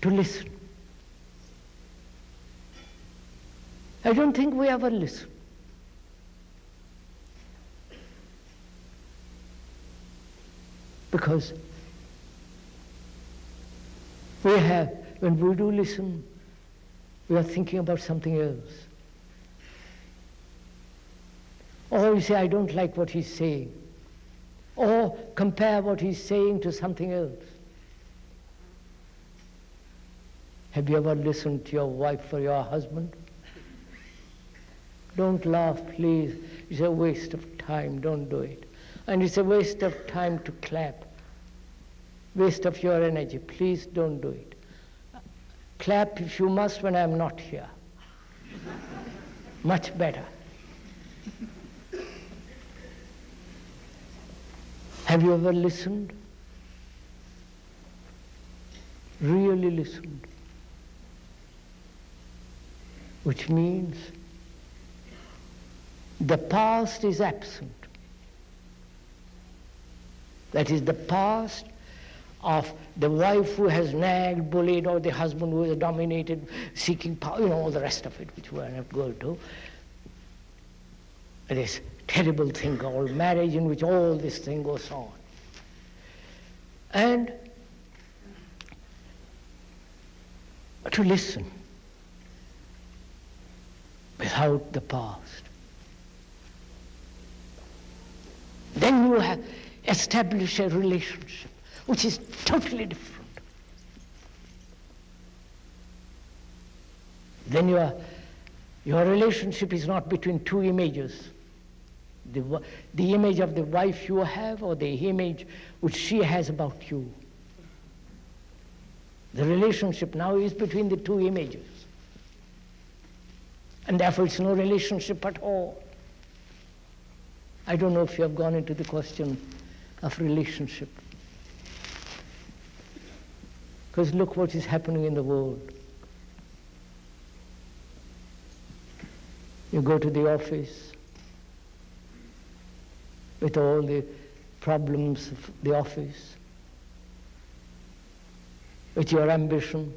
to listen. I don't think we ever listen. Because when we do listen, we are thinking about something else. Or you say, I don't like what he's saying. Or compare what he's saying to something else. Have you ever listened to your wife or your husband? Don't laugh, please. It's a waste of time. Don't do it. And it's a waste of time to clap. Waste of your energy. Please don't do it. Clap if you must when I'm not here. Much better. Have you ever listened? Really listened? Which means the past is absent. That is the past of the wife who has nagged, bullied, or the husband who has dominated, seeking power, all the rest of it, which we are not going to. This terrible thing called marriage, in which all this thing goes on. And to listen without the past. Then you have established a relationship which is totally different. Then your relationship is not between two images. The image of the wife you have or the image which she has about you. The relationship now is between the two images. And therefore it's no relationship at all. I don't know if you have gone into the question of relationship. Because look what is happening in the world. You go to the office with all the problems of the office, with your ambition,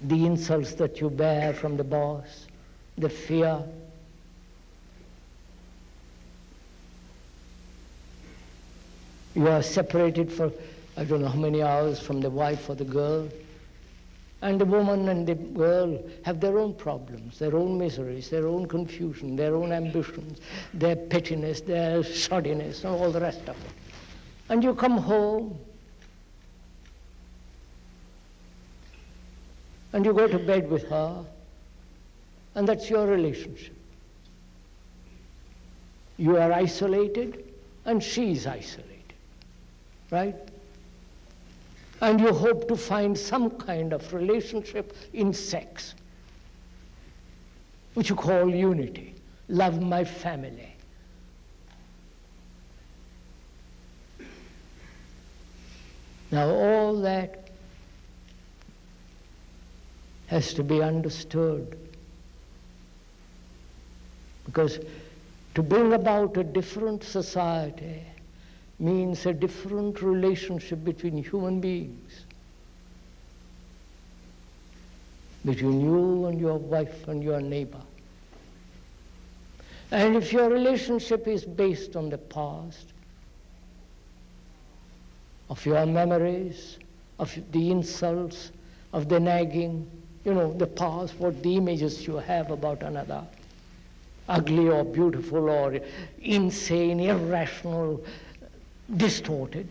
the insults that you bear from the boss, the fear. You are separated for I don't know how many hours from the wife or the girl. And the woman and the girl have their own problems, their own miseries, their own confusion, their own ambitions, their pettiness, their shoddiness, and all the rest of it. And you come home, and you go to bed with her, and that's your relationship. You are isolated, and she is isolated, right? And you hope to find some kind of relationship in sex, which you call unity. Love my family. Now all that has to be understood, because to bring about a different society means a different relationship between human beings, between you and your wife and your neighbor. And if your relationship is based on the past, of your memories, of the insults, of the nagging, the past, what the images you have about another, ugly or beautiful or insane, irrational, distorted.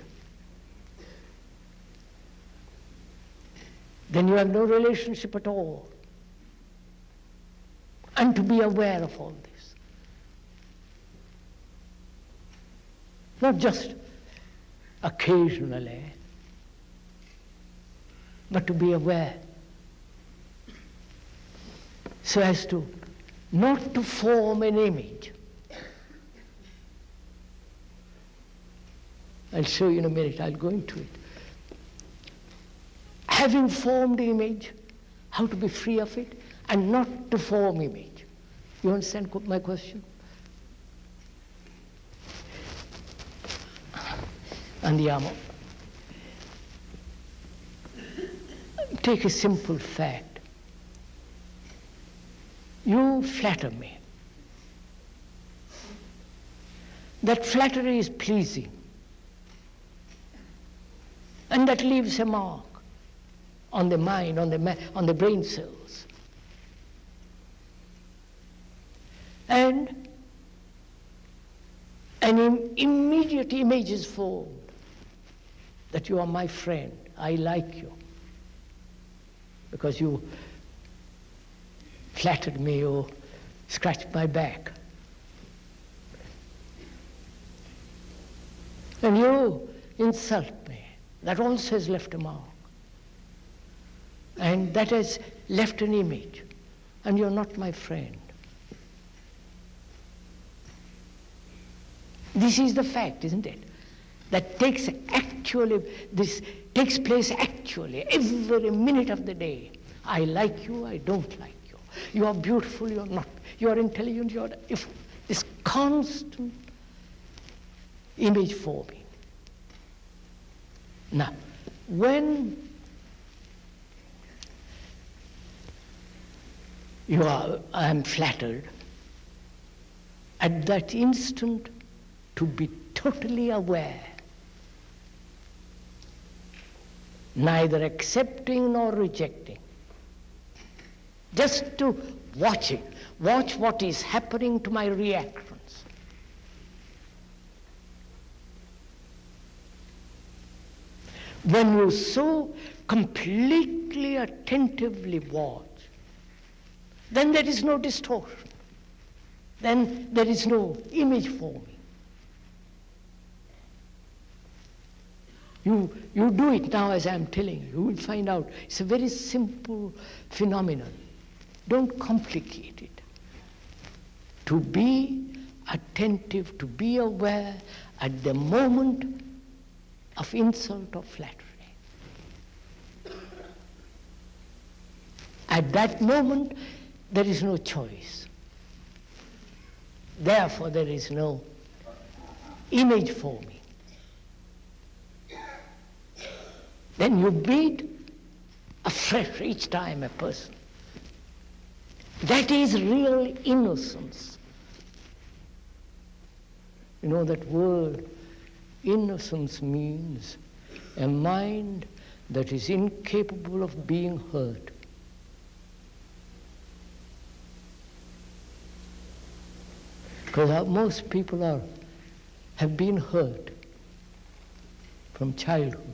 Then you have no relationship at all. And to be aware of all this. Not just occasionally, but to be aware. So as to not to form an image. I'll show you in a minute, I'll go into it. Having formed image, how to be free of it, and not to form image. You understand my question? Andiamo. Take a simple fact. You flatter me. That flattery is pleasing. And that leaves a mark on the mind, on the brain cells. And an immediate image is formed that you are my friend, I like you, because you flattered me or scratched my back. And you insult me. That also has left a mark. And that has left an image. And you're not my friend. This is the fact, isn't it? That this takes place actually every minute of the day. I like you, I don't like you. You are beautiful, you're not. You are intelligent, you're not. If this constant image forming. Now, when I am flattered, at that instant to be totally aware, neither accepting nor rejecting, just to watch it, watch what is happening to my reactions. When you so completely attentively watch, then there is no distortion. Then there is no image forming. You do it now as I'm telling you. You will find out it's a very simple phenomenon. Don't complicate it. To be attentive, to be aware at the moment of insult or flattery. At that moment, there is no choice. Therefore, there is no image forming. Then you beat afresh each time a person. That is real innocence. You know that word innocence means a mind that is incapable of being hurt. Because most people have been hurt from childhood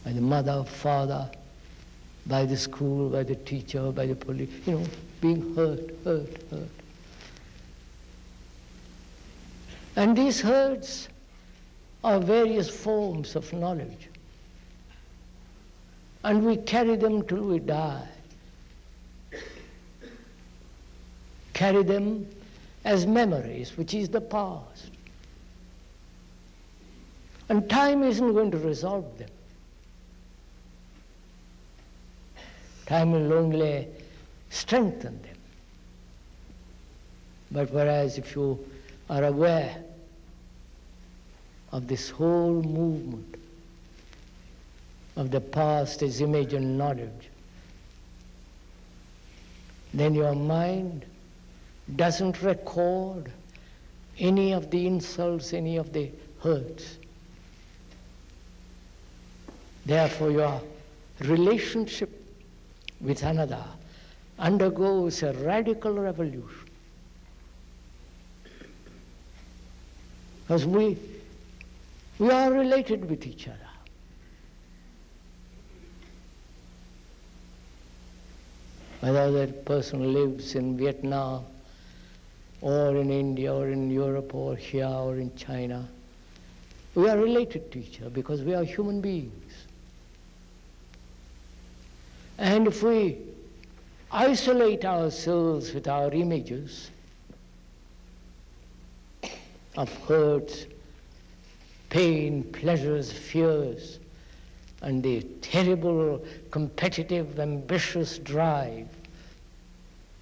by the mother, father, by the school, by the teacher, by the police, being hurt. And these hurts are various forms of knowledge. And we carry them till we die. Carry them as memories, which is the past. And time isn't going to resolve them. Time will only strengthen them. But whereas if you are aware of this whole movement of the past as image and knowledge, then your mind doesn't record any of the insults, any of the hurts. Therefore, your relationship with another undergoes a radical revolution. Because we are related with each other. Whether that person lives in Vietnam, or in India, or in Europe, or here, or in China, we are related to each other because we are human beings. And if we isolate ourselves with our images of hurts, pain, pleasures, fears, and the terrible competitive, ambitious drive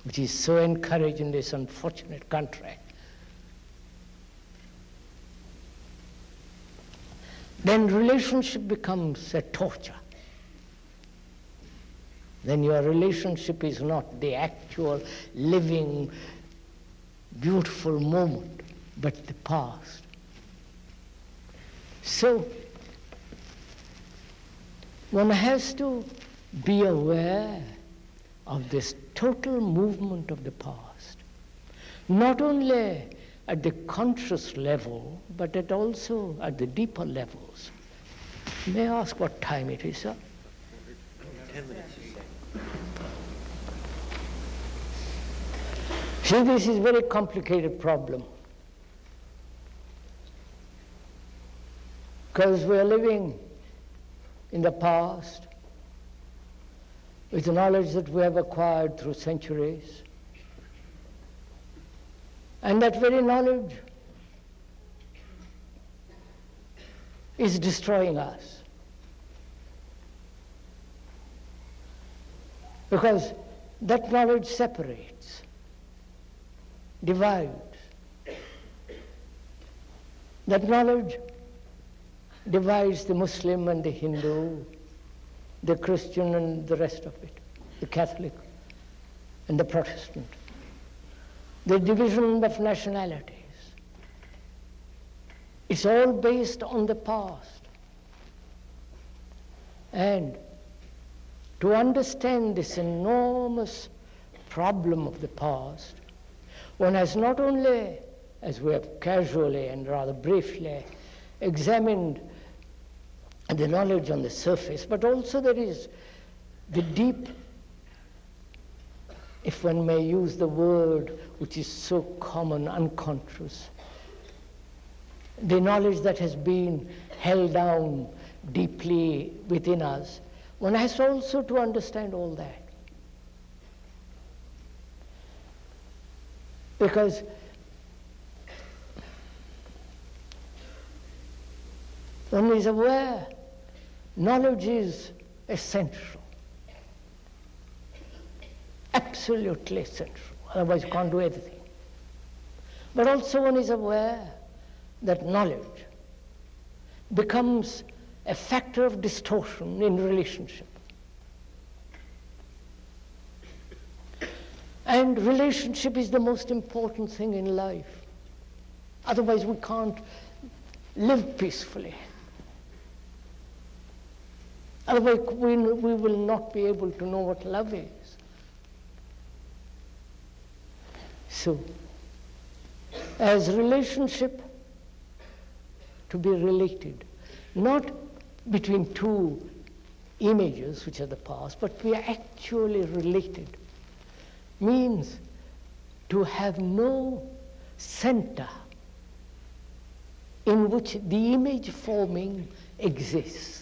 which is so encouraged in this unfortunate country, then relationship becomes a torture. Then your relationship is not the actual living, beautiful moment, but the past. So, one has to be aware of this total movement of the past, not only at the conscious level, but also at the deeper levels. May I ask what time it is, sir? 10 minutes. See, this is a very complicated problem. Because we are living in the past with the knowledge that we have acquired through centuries. And that very knowledge is destroying us. Because that knowledge separates, divides. That knowledge divides the Muslim and the Hindu, the Christian and the rest of it, the Catholic and the Protestant. The division of nationalities. It's all based on the past. And to understand this enormous problem of the past, one has not only, as we have casually and rather briefly examined the knowledge on the surface, but also there is the deep, if one may use the word which is so common, unconscious, the knowledge that has been held down deeply within us. One has also to understand all that. Because one is aware knowledge is essential, absolutely essential, otherwise you can't do anything. But also one is aware that knowledge becomes a factor of distortion in relationship. And relationship is the most important thing in life. Otherwise we can't live peacefully. Otherwise we will not be able to know what love is. So, as relationship to be related, not between two images which are the past, but we are actually related, means to have no center in which the image forming exists.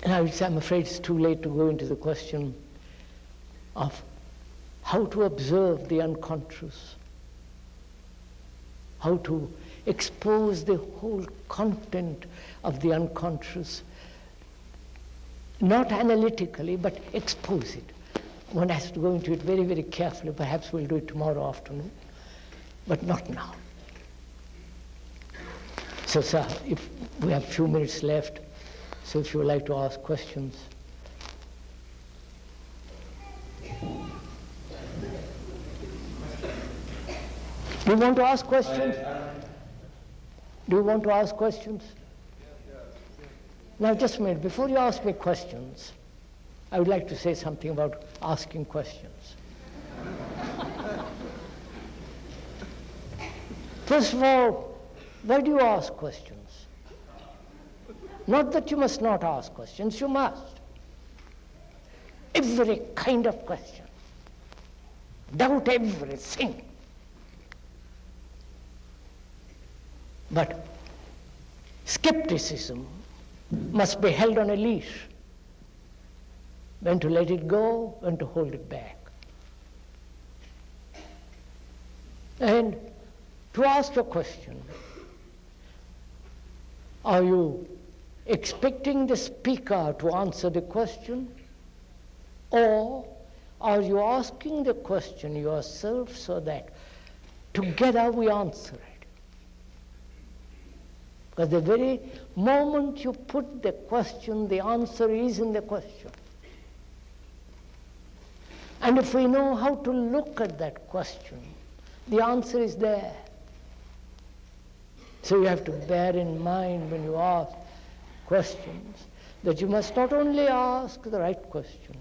And I'm afraid it's too late to go into the question of how to observe the unconscious, how to expose the whole content of the unconscious, not analytically, but expose it. One has to go into it very, very carefully. Perhaps we'll do it tomorrow afternoon, but not now. So, sir, if we have a few minutes left, so if you would like to ask questions. You want to ask questions? Do you want to ask questions? Now just a minute, before you ask me questions, I would like to say something about asking questions. First of all, why do you ask questions? Not that you must not ask questions, you must. Every kind of question. Doubt everything. But skepticism must be held on a leash. When to let it go, when to hold it back. And to ask a question, are you expecting the speaker to answer the question, or are you asking the question yourself so that together we answer it? Because the very moment you put the question, the answer is in the question. And if we know how to look at that question, the answer is there. So you have to bear in mind when you ask questions that you must not only ask the right question,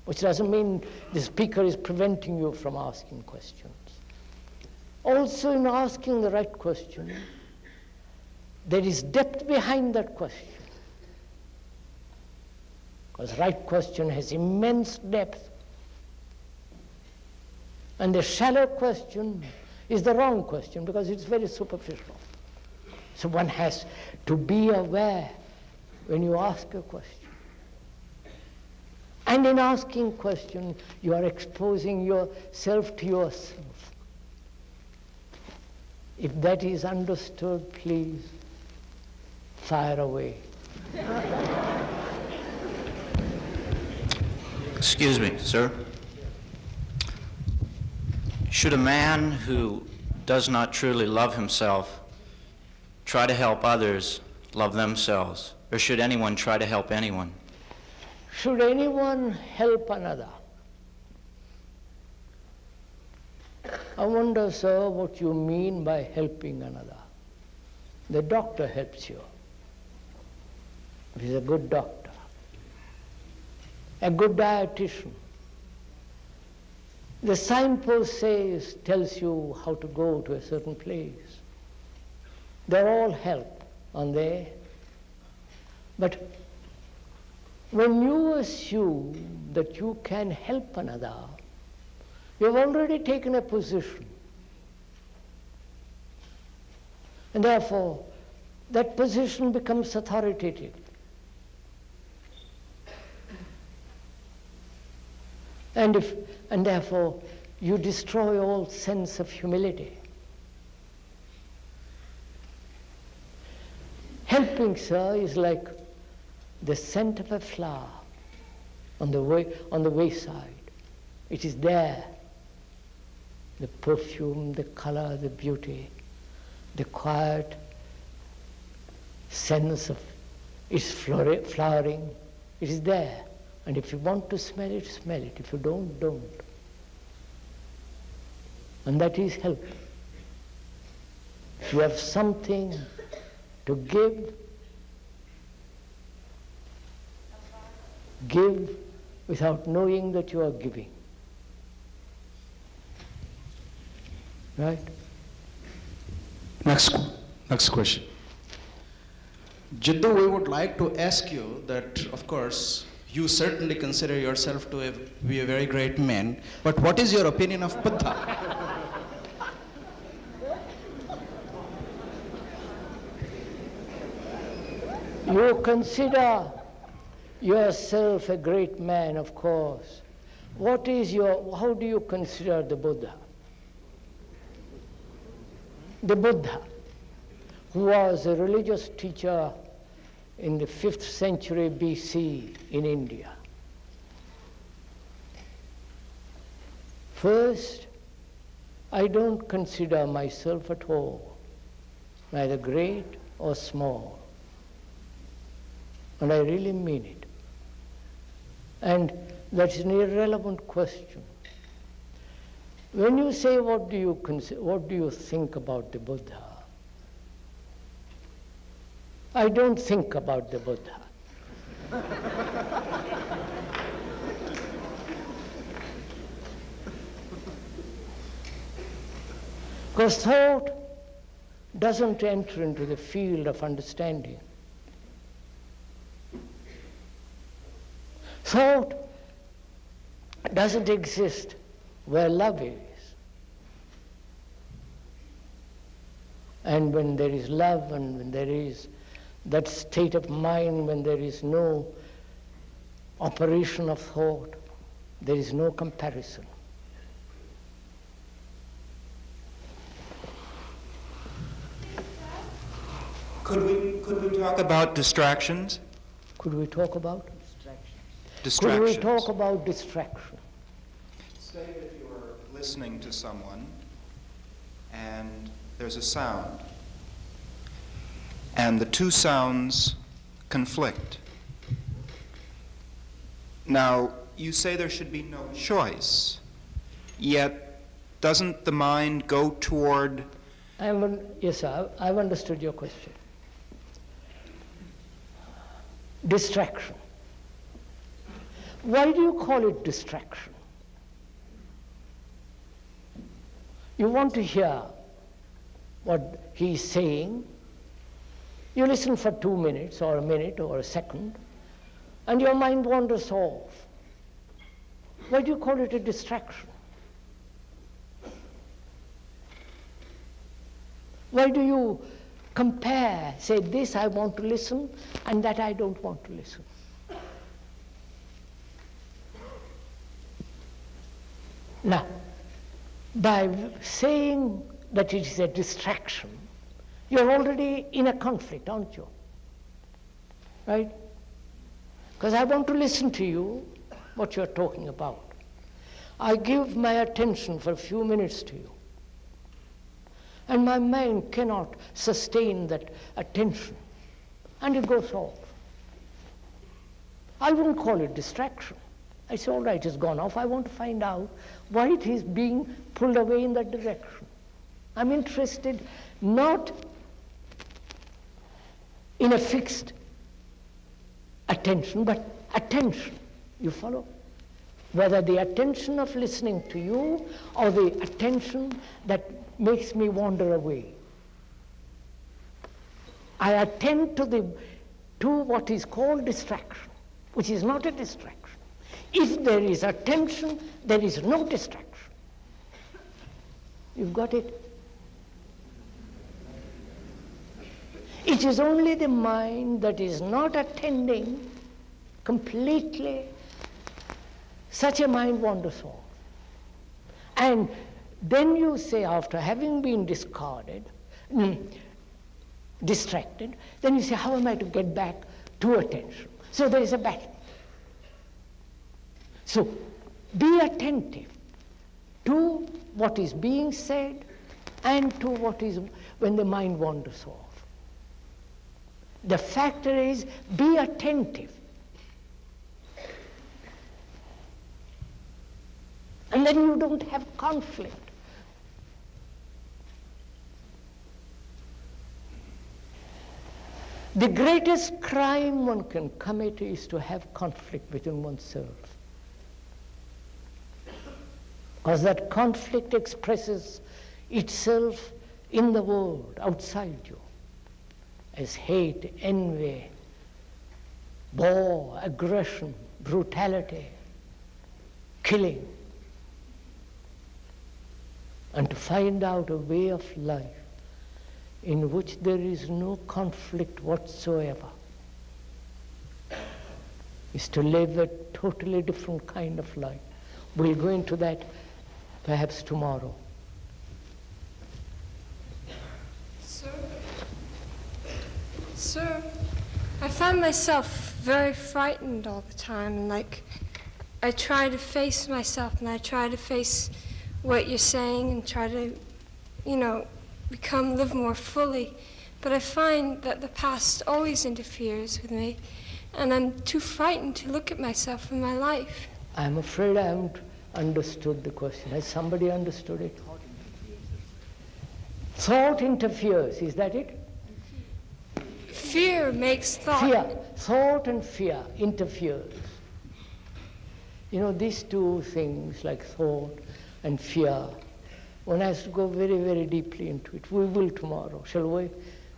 which doesn't mean the speaker is preventing you from asking questions. Also in asking the right question, there is depth behind that question. Because right question has immense depth. And the shallow question is the wrong question because it's very superficial. So one has to be aware when you ask a question. And in asking question, you are exposing yourself to yourself. If that is understood, please fire away. Excuse me, sir. Should a man who does not truly love himself try to help others love themselves, or should anyone try to help anyone? Should anyone help another? I wonder, sir, what you mean by helping another. The doctor helps you. He's a good doctor. A good dietitian. The signpost tells you how to go to a certain place. They're all help, aren't they? But when you assume that you can help another, you've already taken a position. And therefore, that position becomes authoritative. And therefore, you destroy all sense of humility. Helping, sir, is like the scent of a flower on the wayside. It is there. The perfume, the color, the beauty, the quiet sense of its flowering. It is there. And if you want to smell it, smell it. If you don't, don't. And that is help. If you have something to give without knowing that you are giving. Right? Next question. Jiddu, we would like to ask you that, of course, you certainly consider yourself to be a very great man, but what is your opinion of Buddha? You consider yourself a great man, of course. How do you consider the Buddha? The Buddha, who was a religious teacher in the 5th century BC in India. First, I don't consider myself at all, neither great or small. And I really mean it. And that's an irrelevant question. When you say, what do you think about the Buddha? I don't think about the Buddha. Because thought doesn't enter into the field of understanding. Thought doesn't exist where love is. And when there is love, and when there is that state of mind, when there is no operation of thought, there is no comparison. Could we talk about distractions? Could we talk about? Distractions. Could we talk about distraction? Say that you're listening to someone and there's a sound, and the two sounds conflict. Now, you say there should be no choice, yet doesn't the mind go toward... Yes, sir, I've understood your question. Distraction. Why do you call it distraction? You want to hear what he's saying. You listen for 2 minutes or a minute or a second, and your mind wanders off. Why do you call it a distraction? Why do you compare, say this I want to listen and that I don't want to listen? Now, by saying that it is a distraction, you're already in a conflict, aren't you? Right? Because I want to listen to you, what you're talking about. I give my attention for a few minutes to you. And my mind cannot sustain that attention. And it goes off. I wouldn't call it distraction. I say, all right, it's gone off. I want to find out why it is being pulled away in that direction. I'm interested not in a fixed attention, but attention. You follow? Whether the attention of listening to you or the attention that makes me wander away. I attend to what is called distraction, which is not a distraction. If there is attention, there is no distraction. You've got it? It is only the mind that is not attending completely. Such a mind wanders off. And then you say, after having been distracted, then you say, how am I to get back to attention? So there is a battle. So be attentive to what is being said and to what is when the mind wanders off. The factor is be attentive. And then you don't have conflict. The greatest crime one can commit is to have conflict within oneself. Because that conflict expresses itself in the world, outside you, as hate, envy, war, aggression, brutality, killing. And to find out a way of life in which there is no conflict whatsoever is to live a totally different kind of life. We'll go into that perhaps tomorrow. Sir, I find myself very frightened all the time, and I try to face myself, and I try to face what you're saying and try to, live more fully. But I find that the past always interferes with me, and I'm too frightened to look at myself in my life. I'm afraid I haven't understood the question. Has somebody understood it? Thought interferes, is that it? fear makes thought. Fear, thought and fear interferes. You know, these two things like thought and fear, one has to go very, very deeply into it. We will tomorrow, shall we?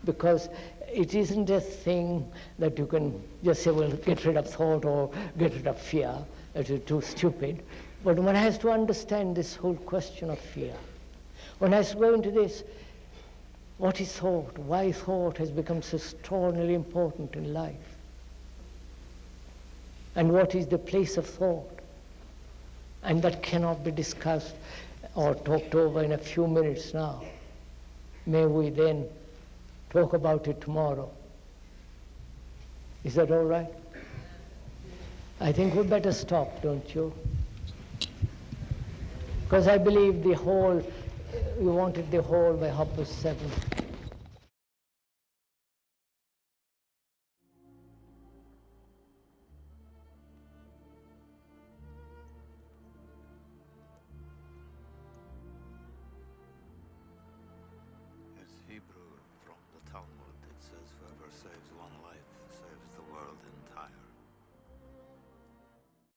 Because it isn't a thing that you can just say, well, get rid of thought or get rid of fear. That is too stupid. But one has to understand this whole question of fear. One has to go into this. What is thought? Why thought has become so extraordinarily important in life? And what is the place of thought? And that cannot be discussed or talked over in a few minutes now. May we then talk about it tomorrow. Is that all right? I think we'd better stop, don't you? Because I believe the whole, you wanted the whole by 7:30.